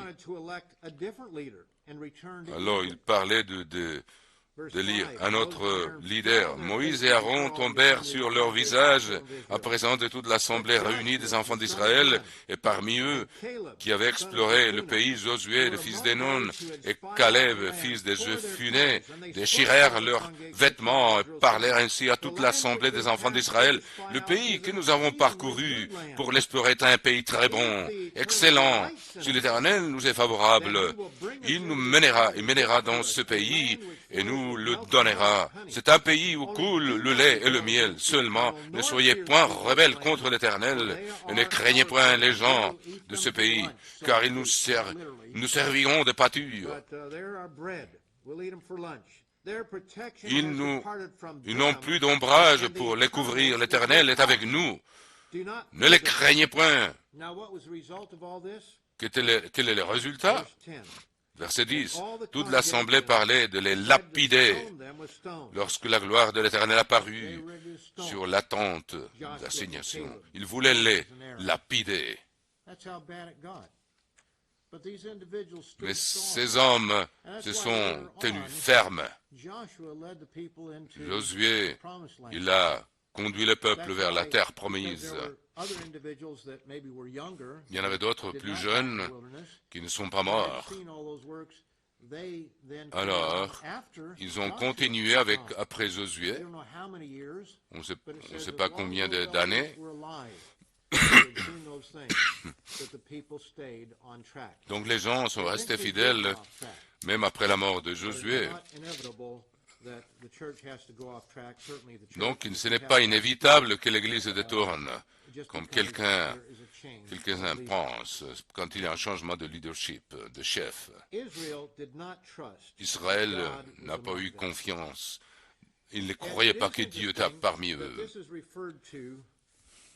Alors il parlait de lire un autre leader. Moïse et Aaron tombèrent sur leur visage en présence de toute l'assemblée réunie des enfants d'Israël, et parmi eux, qui avaient exploré le pays, Josué, le fils d'Énon, et Caleb, fils de Jephunnée, déchirèrent leurs vêtements et parlèrent ainsi à toute l'assemblée des enfants d'Israël. Le pays que nous avons parcouru pour l'explorer est un pays très bon, excellent. Si l'Éternel nous est favorable, il nous mènera dans ce pays et nous le donnera. C'est un pays où coule le lait et le miel. Seulement, ne soyez point rebelles contre l'Éternel et ne craignez point les gens de ce pays, car ils nous serviront de pâture. Ils n'ont plus d'ombrage pour les couvrir. L'Éternel est avec nous. Ne les craignez point. Quel est le résultat? Verset 10. Toute l'assemblée parlait de les lapider lorsque la gloire de l'Éternel apparut sur la tente d'assignation. Ils voulaient les lapider. Mais ces hommes se sont tenus fermes. Josué, il a conduit le peuple vers la terre promise. Il y en avait d'autres plus jeunes qui ne sont pas morts. Alors, ils ont continué après Josué. On ne sait pas combien d'années. Donc les gens sont restés fidèles même après la mort de Josué. Donc ce n'est pas inévitable que l'Église se détourne, comme quelqu'un pense, quand il y a un changement de leadership, de chef. Israël n'a pas eu confiance. Il ne croyait pas que Dieu était parmi eux.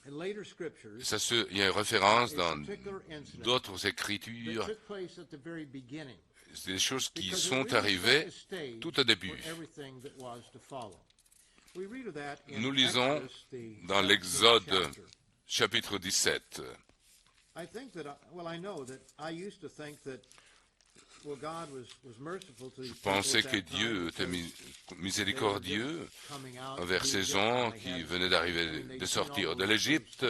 Il y a une référence dans d'autres écritures. C'est des choses qui sont arrivées tout au début. Nous lisons dans l'Exode chapitre 17. Je pensais que Dieu était miséricordieux envers ces gens qui venaient de sortir de l'Égypte.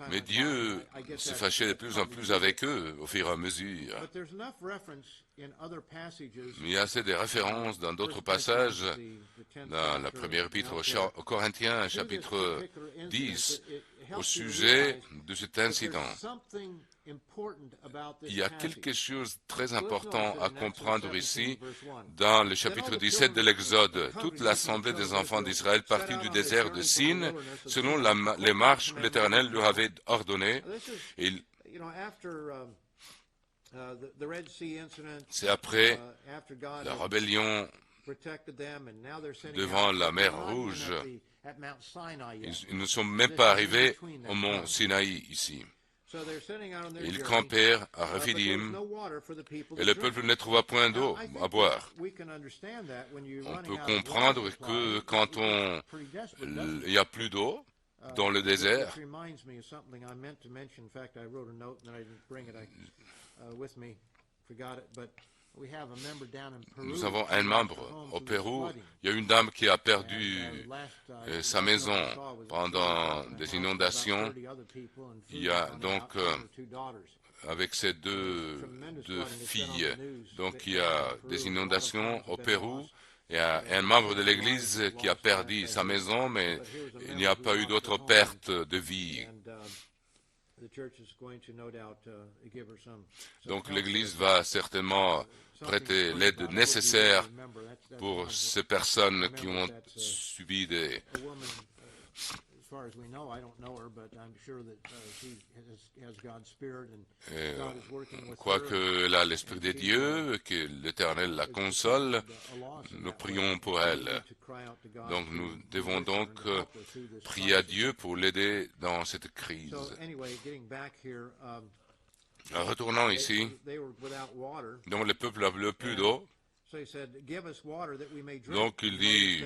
Mais Dieu se fâchait de plus en plus avec eux au fur et à mesure. Il y a assez de références dans d'autres passages, dans la première épître aux Corinthiens, chapitre 10, au sujet de cet incident. Il y a quelque chose de très important à comprendre ici dans le chapitre 17 de l'Exode. Toute l'assemblée des enfants d'Israël partit du désert de Sin selon les marches que l'Éternel leur avait ordonnées. C'est après la rébellion devant la mer Rouge. Ils ne sont même pas arrivés au mont Sinaï ici. Ils campèrent à Rephidim et le peuple ne trouva point d'eau à boire. On peut comprendre que quand il n'y a plus d'eau dans le désert, nous avons un membre au Pérou. Il y a une dame qui a perdu sa maison pendant des inondations. Il y a donc, avec ses deux filles, donc il y a des inondations au Pérou. Il y a un membre de l'Église qui a perdu sa maison, mais il n'y a pas eu d'autres pertes de vie. Donc l'Église va certainement prêter l'aide nécessaire pour ces personnes qui ont subi des... Quoique elle a l'Esprit de Dieu, que l'Éternel la console, nous prions pour elle. Donc nous devons donc prier à Dieu pour l'aider dans cette crise. Retournons ici, donc le peuple n'a plus d'eau. Donc il dit,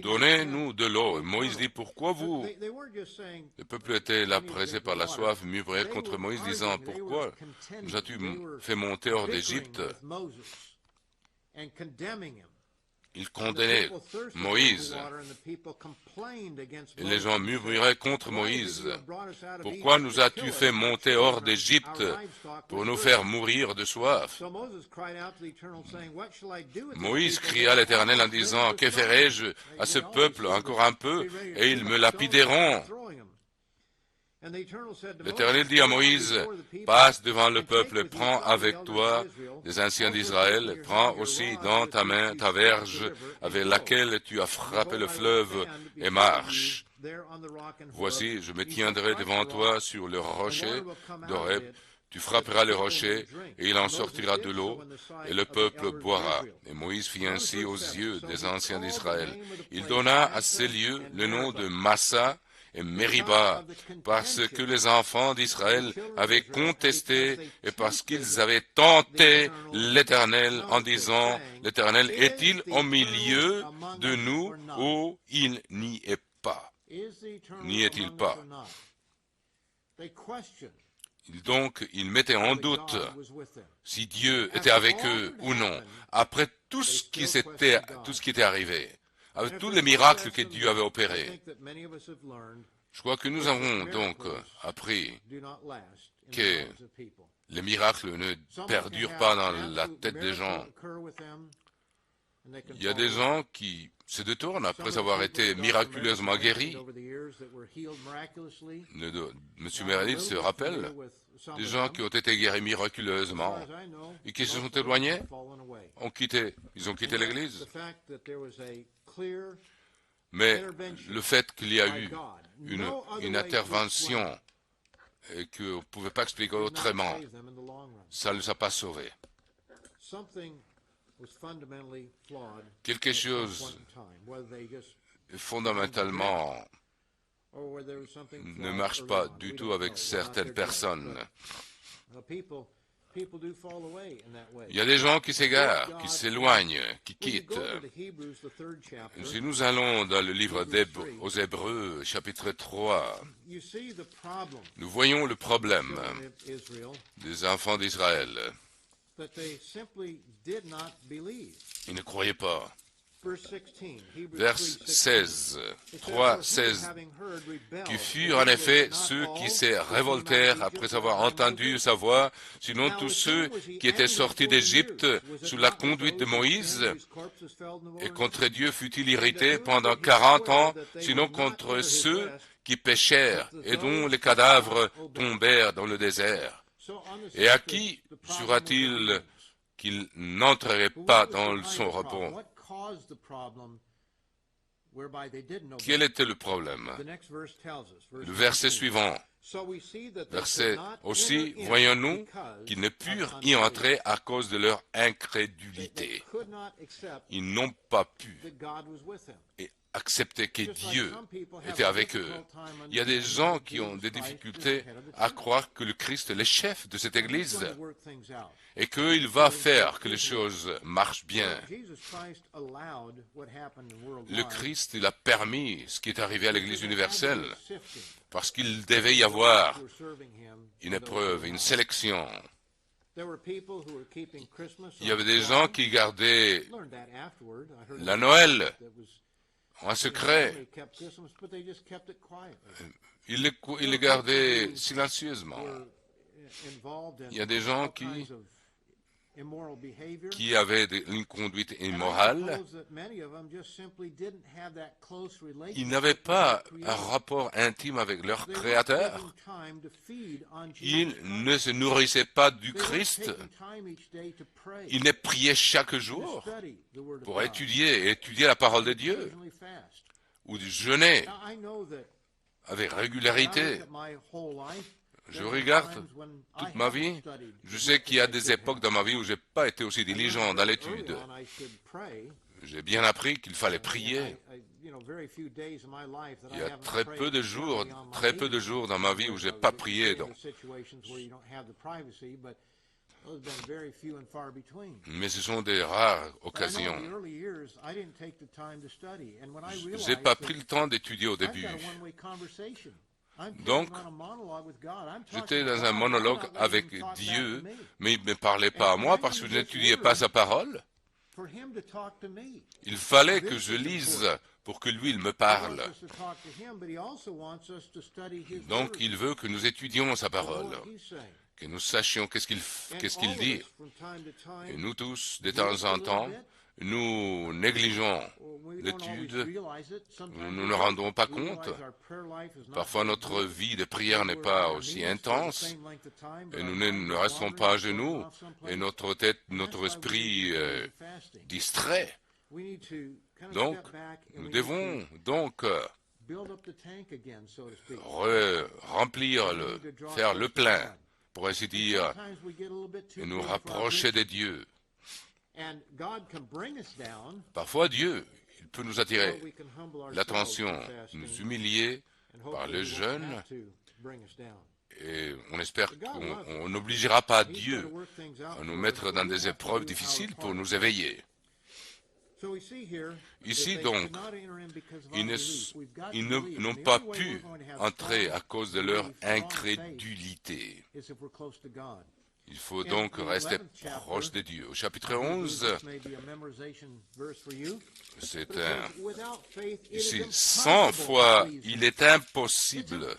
donnez-nous de l'eau. Et Moïse dit, pourquoi vous? Le peuple était là pressé par la soif, murmurait contre Moïse, disant, pourquoi nous as-tu fait monter hors d'Égypte? Il condamnait Moïse. Et les gens murmuraient contre Moïse. Pourquoi nous as-tu fait monter hors d'Égypte pour nous faire mourir de soif? Moïse cria à l'Éternel en disant, que ferai-je à ce peuple encore un peu, et ils me lapideront. L'Éternel dit à Moïse, passe devant le peuple, prends avec toi des anciens d'Israël, prends aussi dans ta main ta verge avec laquelle tu as frappé le fleuve et marche. Voici, je me tiendrai devant toi sur le rocher d'Horeb, tu frapperas le rocher et il en sortira de l'eau et le peuple boira. Et Moïse fit ainsi aux yeux des anciens d'Israël. Il donna à ces lieux le nom de Massa et Mériba, parce que les enfants d'Israël avaient contesté et parce qu'ils avaient tenté l'Éternel en disant, l'Éternel est-il au milieu de nous ou il n'y est pas? N'y est-il pas? Donc, ils mettaient en doute si Dieu était avec eux ou non, après tout ce qui était arrivé, avec tous les miracles que Dieu avait opérés. Je crois que nous avons donc appris que les miracles ne perdurent pas dans la tête des gens. Il y a des gens qui se détournent après avoir été miraculeusement guéris. Monsieur Meredith se rappelle des gens qui ont été guéris miraculeusement et qui se sont éloignés, ils ont quitté l'Église. Mais le fait qu'il y a eu une intervention et qu'on ne pouvait pas expliquer autrement, ça ne les a pas sauvés. Quelque chose fondamentalement ne marche pas du tout avec certaines personnes. Il y a des gens qui s'égarent, qui s'éloignent, qui quittent. Si nous allons dans le livre aux Hébreux, chapitre 3, nous voyons le problème des enfants d'Israël. Ils ne croyaient pas. Vers 16, 3, 16, qui furent en effet ceux qui se révoltèrent après avoir entendu sa voix, sinon tous ceux qui étaient sortis d'Égypte sous la conduite de Moïse, et contre Dieu fut-il irrité pendant 40 ans, sinon contre ceux qui péchèrent et dont les cadavres tombèrent dans le désert. Et à qui sera-t-il qu'il n'entrerait pas dans son repos? Quel était le problème? Le verset suivant. Verset aussi, voyons-nous qu'ils ne purent y entrer à cause de leur incrédulité. Ils n'ont pas pu accepter que Dieu était avec eux. Il y a des gens qui ont des difficultés à croire que le Christ est le chef de cette Église et qu'il va faire que les choses marchent bien. Le Christ, il a permis ce qui est arrivé à l'Église universelle parce qu'il devait y avoir une épreuve, une sélection. Il y avait des gens qui gardaient la Noël en secret. Ils le gardaient silencieusement. Il y a des gens qui avaient une conduite immorale. Ils n'avaient pas un rapport intime avec leur Créateur. Ils ne se nourrissaient pas du Christ. Ils ne priaient chaque jour pour étudier la parole de Dieu ou jeûner avec régularité. Je regarde toute ma vie. Je sais qu'il y a des époques dans ma vie où je n'ai pas été aussi diligent dans l'étude. J'ai bien appris qu'il fallait prier. Il y a très peu de jours dans ma vie où je n'ai pas prié. Donc. Mais ce sont des rares occasions. Je n'ai pas pris le temps d'étudier au début. Donc, j'étais dans un monologue avec Dieu, mais il ne me parlait pas à moi parce que je n'étudiais pas sa parole. Il fallait que je lise pour que lui, il me parle. Donc, il veut que nous étudions sa parole, que nous sachions qu'est-ce qu'il dit. Et nous tous, de temps en temps, nous négligeons l'étude, nous ne nous rendons pas compte. Parfois, notre vie de prière n'est pas aussi intense et nous ne restons pas à genoux et notre tête, notre esprit distrait. Donc, nous devons donc faire le plein, pour ainsi dire, et nous rapprocher de Dieu. Parfois, Dieu, il peut nous attirer l'attention, nous humilier par les jeunes, et on espère qu'on n'obligera pas Dieu à nous mettre dans des épreuves difficiles pour nous éveiller. Ici donc, ils n'ont pas pu entrer à cause de leur incrédulité. Il faut donc rester proche de Dieu. Au chapitre 11, c'est ici, sans foi, il est impossible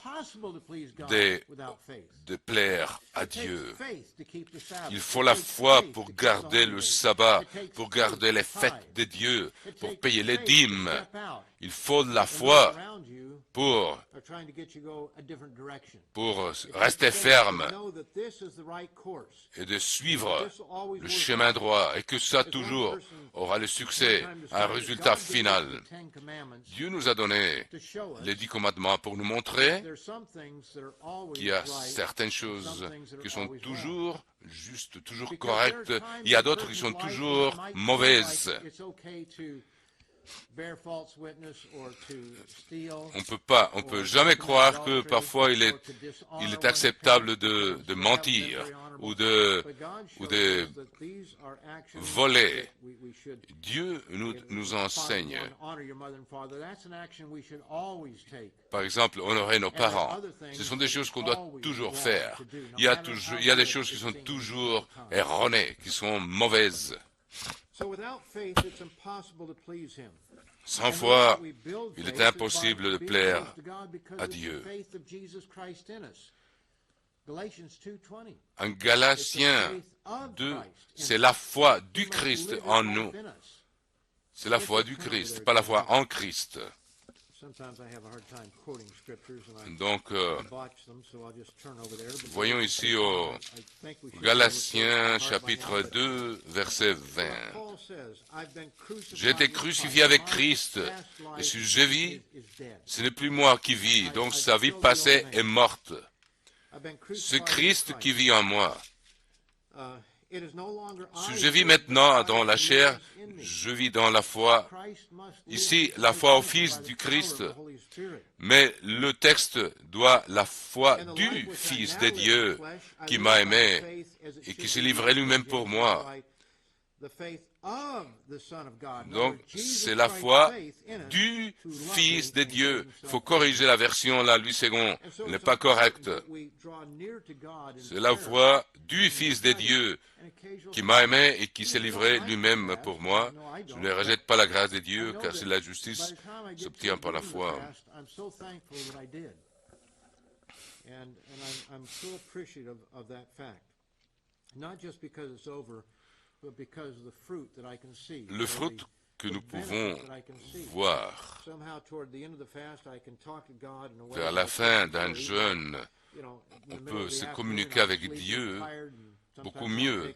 de plaire à Dieu. Il faut la foi pour garder le sabbat, pour garder les fêtes de Dieu, pour payer les dîmes. Il faut de la foi pour rester ferme et de suivre le chemin droit, et que ça toujours aura le succès, un résultat final. Dieu nous a donné les 10 commandements pour nous montrer qu'il y a certaines choses qui sont toujours justes, toujours correctes. Il y a d'autres qui sont toujours mauvaises. On peut jamais croire que parfois il est acceptable de mentir ou de voler. Dieu nous enseigne. Par exemple, honorer nos parents. Ce sont des choses qu'on doit toujours faire. Il y a des choses qui sont toujours erronées, qui sont mauvaises. Sans foi, il est impossible de plaire à Dieu. En Galatiens 2, c'est la foi du Christ en nous. C'est la foi du Christ, pas la foi en Christ. Donc, voyons ici au Galatiens chapitre 2, verset 20. J'ai été crucifié avec Christ, et si je vis, ce n'est plus moi qui vis, donc sa vie passée est morte. C'est Christ qui vit en moi. Si je vis maintenant dans la chair, je vis dans la foi. Ici, la foi au Fils du Christ, mais le texte doit la foi du Fils de Dieu qui m'a aimé et qui s'est livré lui-même pour moi. Donc, c'est la foi du Fils de Dieu. Il faut corriger la version là, Louis II, elle n'est pas correcte. C'est la foi du Fils de Dieu qui m'a aimé et qui s'est livré lui-même pour moi. Je ne rejette pas la grâce de Dieu, car c'est la justice s'obtient par la foi. Le fruit que nous pouvons voir vers la fin d'un jeûne, on peut se communiquer avec Dieu beaucoup mieux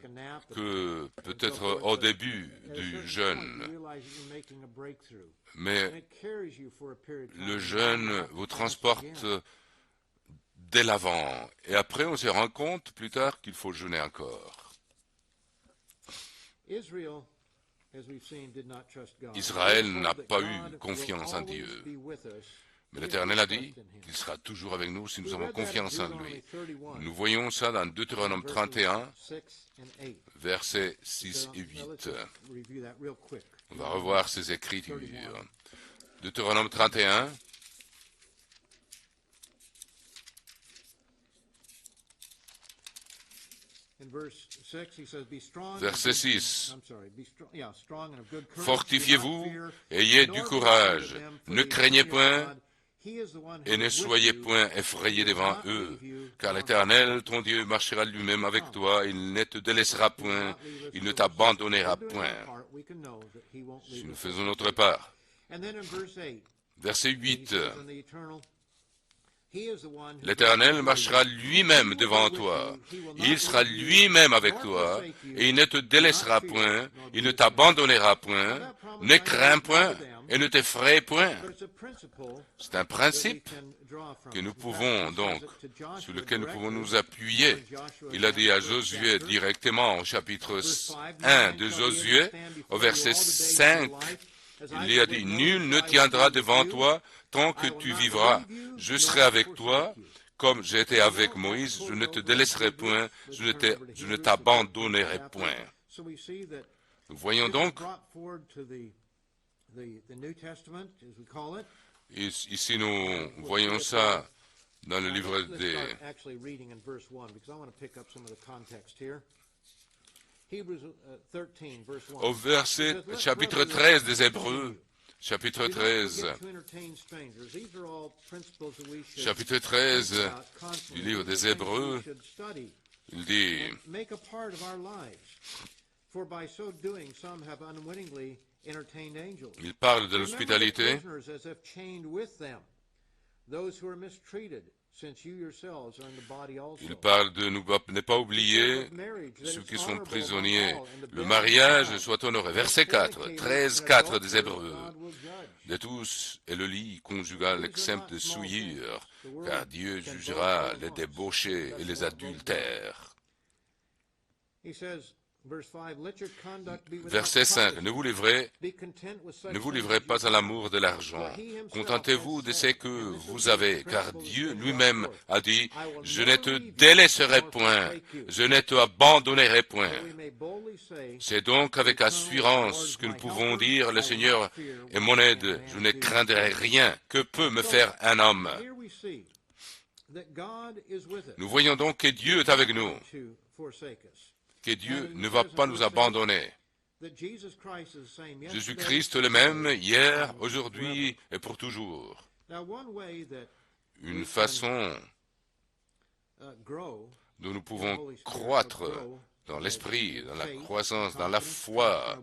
que peut-être au début du jeûne. Mais le jeûne vous transporte dès l'avant. Et après, on se rend compte plus tard qu'il faut jeûner encore. Israël n'a pas eu confiance en Dieu. Mais l'Éternel a dit qu'il sera toujours avec nous si nous avons confiance en lui. Nous voyons ça dans Deutéronome 31, versets 6 et 8. On va revoir ces écritures. Deutéronome 31. Verset 6. Fortifiez-vous, ayez du courage, ne craignez point et ne soyez point effrayés devant eux, car l'Éternel, ton Dieu, marchera lui-même avec toi, il ne te délaissera point, il ne t'abandonnera point. Si nous faisons notre part. Verset 8. L'Éternel marchera lui-même devant toi. Il sera lui-même avec toi, et il ne te délaissera point, il ne t'abandonnera point, ne crains point, et ne t'effraie point. C'est un principe que nous pouvons donc, sur lequel nous pouvons nous appuyer. Il a dit à Josué directement au chapitre 1 de Josué, au verset 5, Il lui a dit, nul ne tiendra devant toi tant que tu vivras. Je serai avec toi, comme j'ai été avec Moïse, je ne te délaisserai point, je ne t'abandonnerai point. Nous voyons donc, ici nous voyons ça dans le livre des... Au chapitre 13 des Hébreux, chapitre 13 du livre des Hébreux, il dit, il parle de l'hospitalité. Il parle de ne pas oublier ceux qui sont prisonniers. Le mariage soit honoré. Verset 4, 13:4 des Hébreux. De tous est le lit conjugal exempt de souillure, car Dieu jugera les débauchés et les adultères. Verset 5. Ne vous livrez pas à l'amour de l'argent. Contentez-vous de ce que vous avez, car Dieu lui-même a dit, je ne te délaisserai point, je ne te abandonnerai point. C'est donc avec assurance que nous pouvons dire, le Seigneur est mon aide, je ne craindrai rien. Que peut me faire un homme? Nous voyons donc que Dieu est avec nous, que Dieu ne va pas nous abandonner. Jésus-Christ le même, hier, aujourd'hui et pour toujours. Une façon dont nous pouvons croître dans l'esprit, dans la croissance, dans la foi,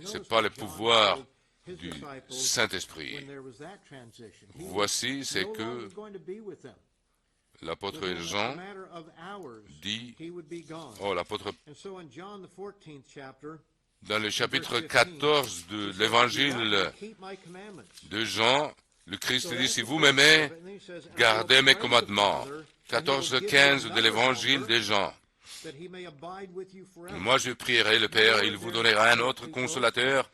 c'est par le pouvoir du Saint-Esprit. Voici, c'est que l'apôtre Jean dit, l'apôtre, dans le chapitre 14 de l'évangile de Jean, le Christ dit, si vous m'aimez, gardez mes commandements. 14:15 de l'évangile de Jean. Moi je prierai le Père, il vous donnera un autre consolateur,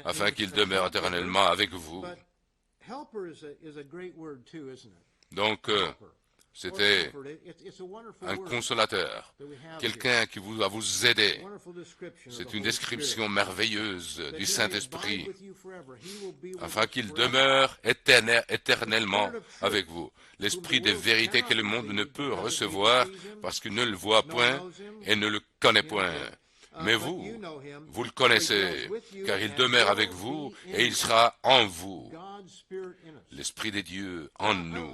afin qu'il demeure éternellement avec vous. Donc, c'était un consolateur, quelqu'un qui va vous aider. C'est une description merveilleuse du Saint-Esprit, afin qu'il demeure éternellement avec vous. L'Esprit des vérités que le monde ne peut recevoir, parce qu'il ne le voit point et ne le connaît point. Mais vous le connaissez, car il demeure avec vous et il sera en vous. L'Esprit de Dieu en nous.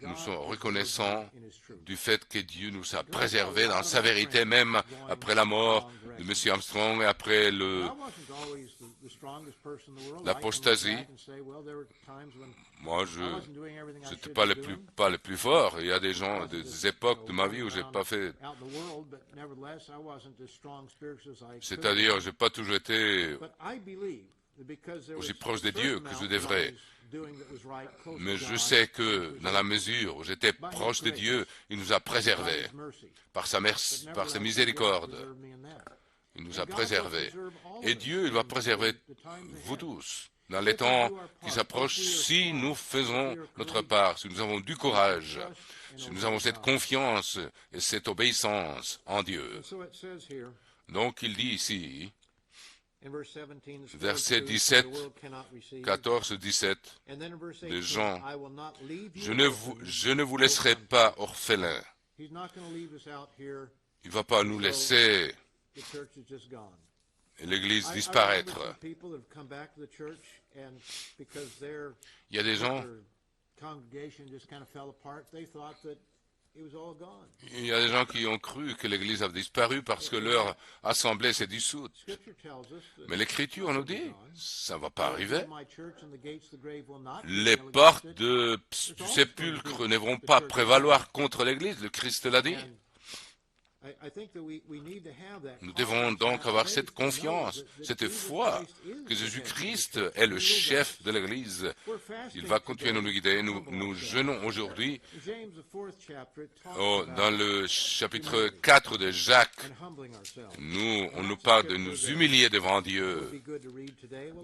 Nous sommes reconnaissants du fait que Dieu nous a préservés dans sa vérité, même après la mort de M. Armstrong et après l'apostasie. Moi, je n'étais pas le plus fort. Il y a des époques de ma vie où j'ai pas fait. C'est-à-dire, j'ai pas toujours été aussi proche de Dieu que je devrais. Mais je sais que dans la mesure où j'étais proche de Dieu, il nous a préservés par sa miséricorde. Il nous a préservés. Et Dieu, il va préserver vous tous dans les temps qui s'approchent si nous faisons notre part, si nous avons du courage, si nous avons cette confiance et cette obéissance en Dieu. Donc il dit ici, verset 17, 14-17 de Jean, je ne vous laisserai pas orphelins. Il ne va pas nous laisser et l'Église disparaître. Il y a des gens, qui ont cru que l'Église avait disparu parce que leur assemblée s'est dissoute. Mais l'Écriture nous dit, ça ne va pas arriver. Les portes du sépulcre ne vont pas prévaloir contre l'Église, le Christ l'a dit. Nous devons donc avoir cette confiance, cette foi que Jésus-Christ est le chef de l'Église. Il va continuer à nous guider. Nous jeûnons aujourd'hui dans le chapitre 4 de Jacques. On nous parle de nous humilier devant Dieu.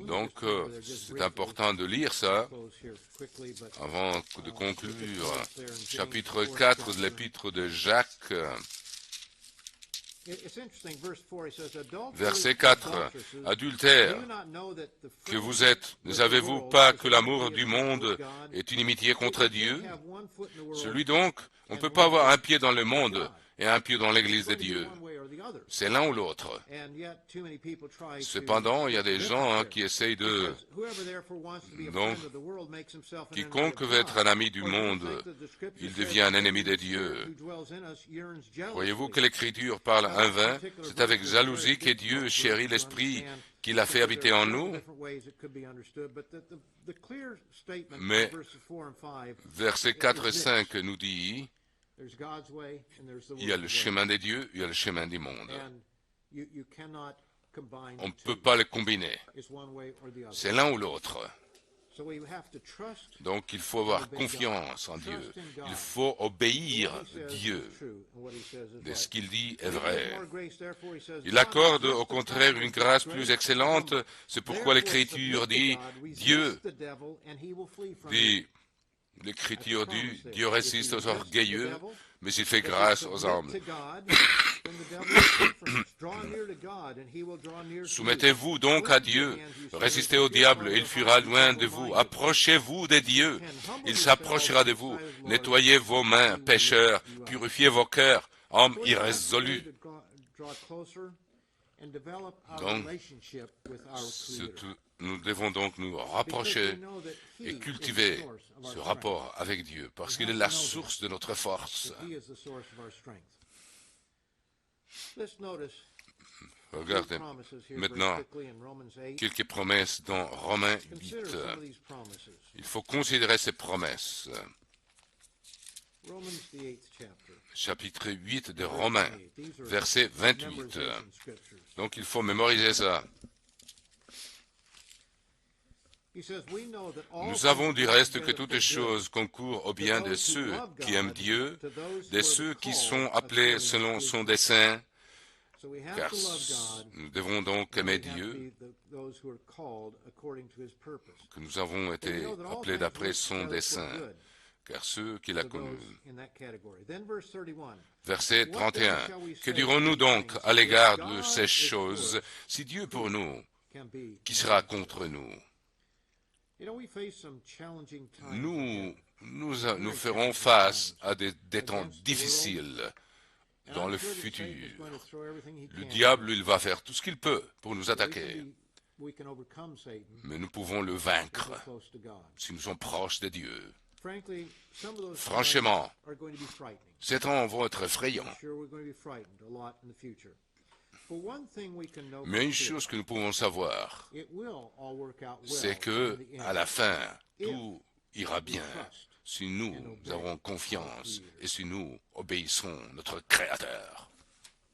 Donc, c'est important de lire ça avant de conclure. Chapitre 4 de l'épître de Jacques. Verset 4. Adultères, que vous êtes, ne savez-vous pas que l'amour du monde est une inimitié contre Dieu? Celui donc, on ne peut pas avoir un pied dans le monde et un pied dans l'Église de Dieu. C'est l'un ou l'autre. Cependant, il y a des gens qui essayent de... Donc, quiconque veut être un ami du monde, il devient un ennemi de Dieu. Voyez-vous que l'Écriture parle un vain, c'est avec jalousie que Dieu chérit l'Esprit qu'il a fait habiter en nous. Mais versets 4 et 5 nous dit, il y a le chemin de Dieu, il y a le chemin du monde. On ne peut pas les combiner. C'est l'un ou l'autre. Donc il faut avoir confiance en Dieu. Il faut obéir à Dieu. De ce qu'il dit est vrai. Il accorde au contraire une grâce plus excellente. C'est pourquoi l'Écriture dit, l'Écriture dit, Dieu résiste aux orgueilleux, mais il fait grâce aux humbles. Soumettez-vous donc à Dieu, résistez au diable, et il fuira loin de vous. Approchez-vous de Dieu, il s'approchera de vous. Nettoyez vos mains, pécheurs, purifiez vos cœurs, hommes irrésolus. Donc, nous devons donc nous rapprocher et cultiver ce rapport avec Dieu, parce qu'il est la source de notre force. Regardez maintenant quelques promesses dans Romains 8. Il faut considérer ces promesses. Chapitre 8 de Romains, verset 28. Donc il faut mémoriser ça. Nous avons du reste que toutes choses concourent au bien de ceux qui aiment Dieu, de ceux qui sont appelés selon son dessein, car nous devons donc aimer Dieu, que nous avons été appelés d'après son dessein, car ceux qui l'a connu. Verset 31. Que dirons-nous donc à l'égard de ces choses? Si Dieu pour nous, qui sera contre nous? Nous ferons face à des temps difficiles dans le futur. Le diable, il va faire tout ce qu'il peut pour nous attaquer. Mais nous pouvons le vaincre si nous sommes proches de Dieu. Franchement, ces temps vont être effrayants. Mais une chose que nous pouvons savoir, c'est que, à la fin, tout ira bien si nous avons confiance et si nous obéissons notre Créateur.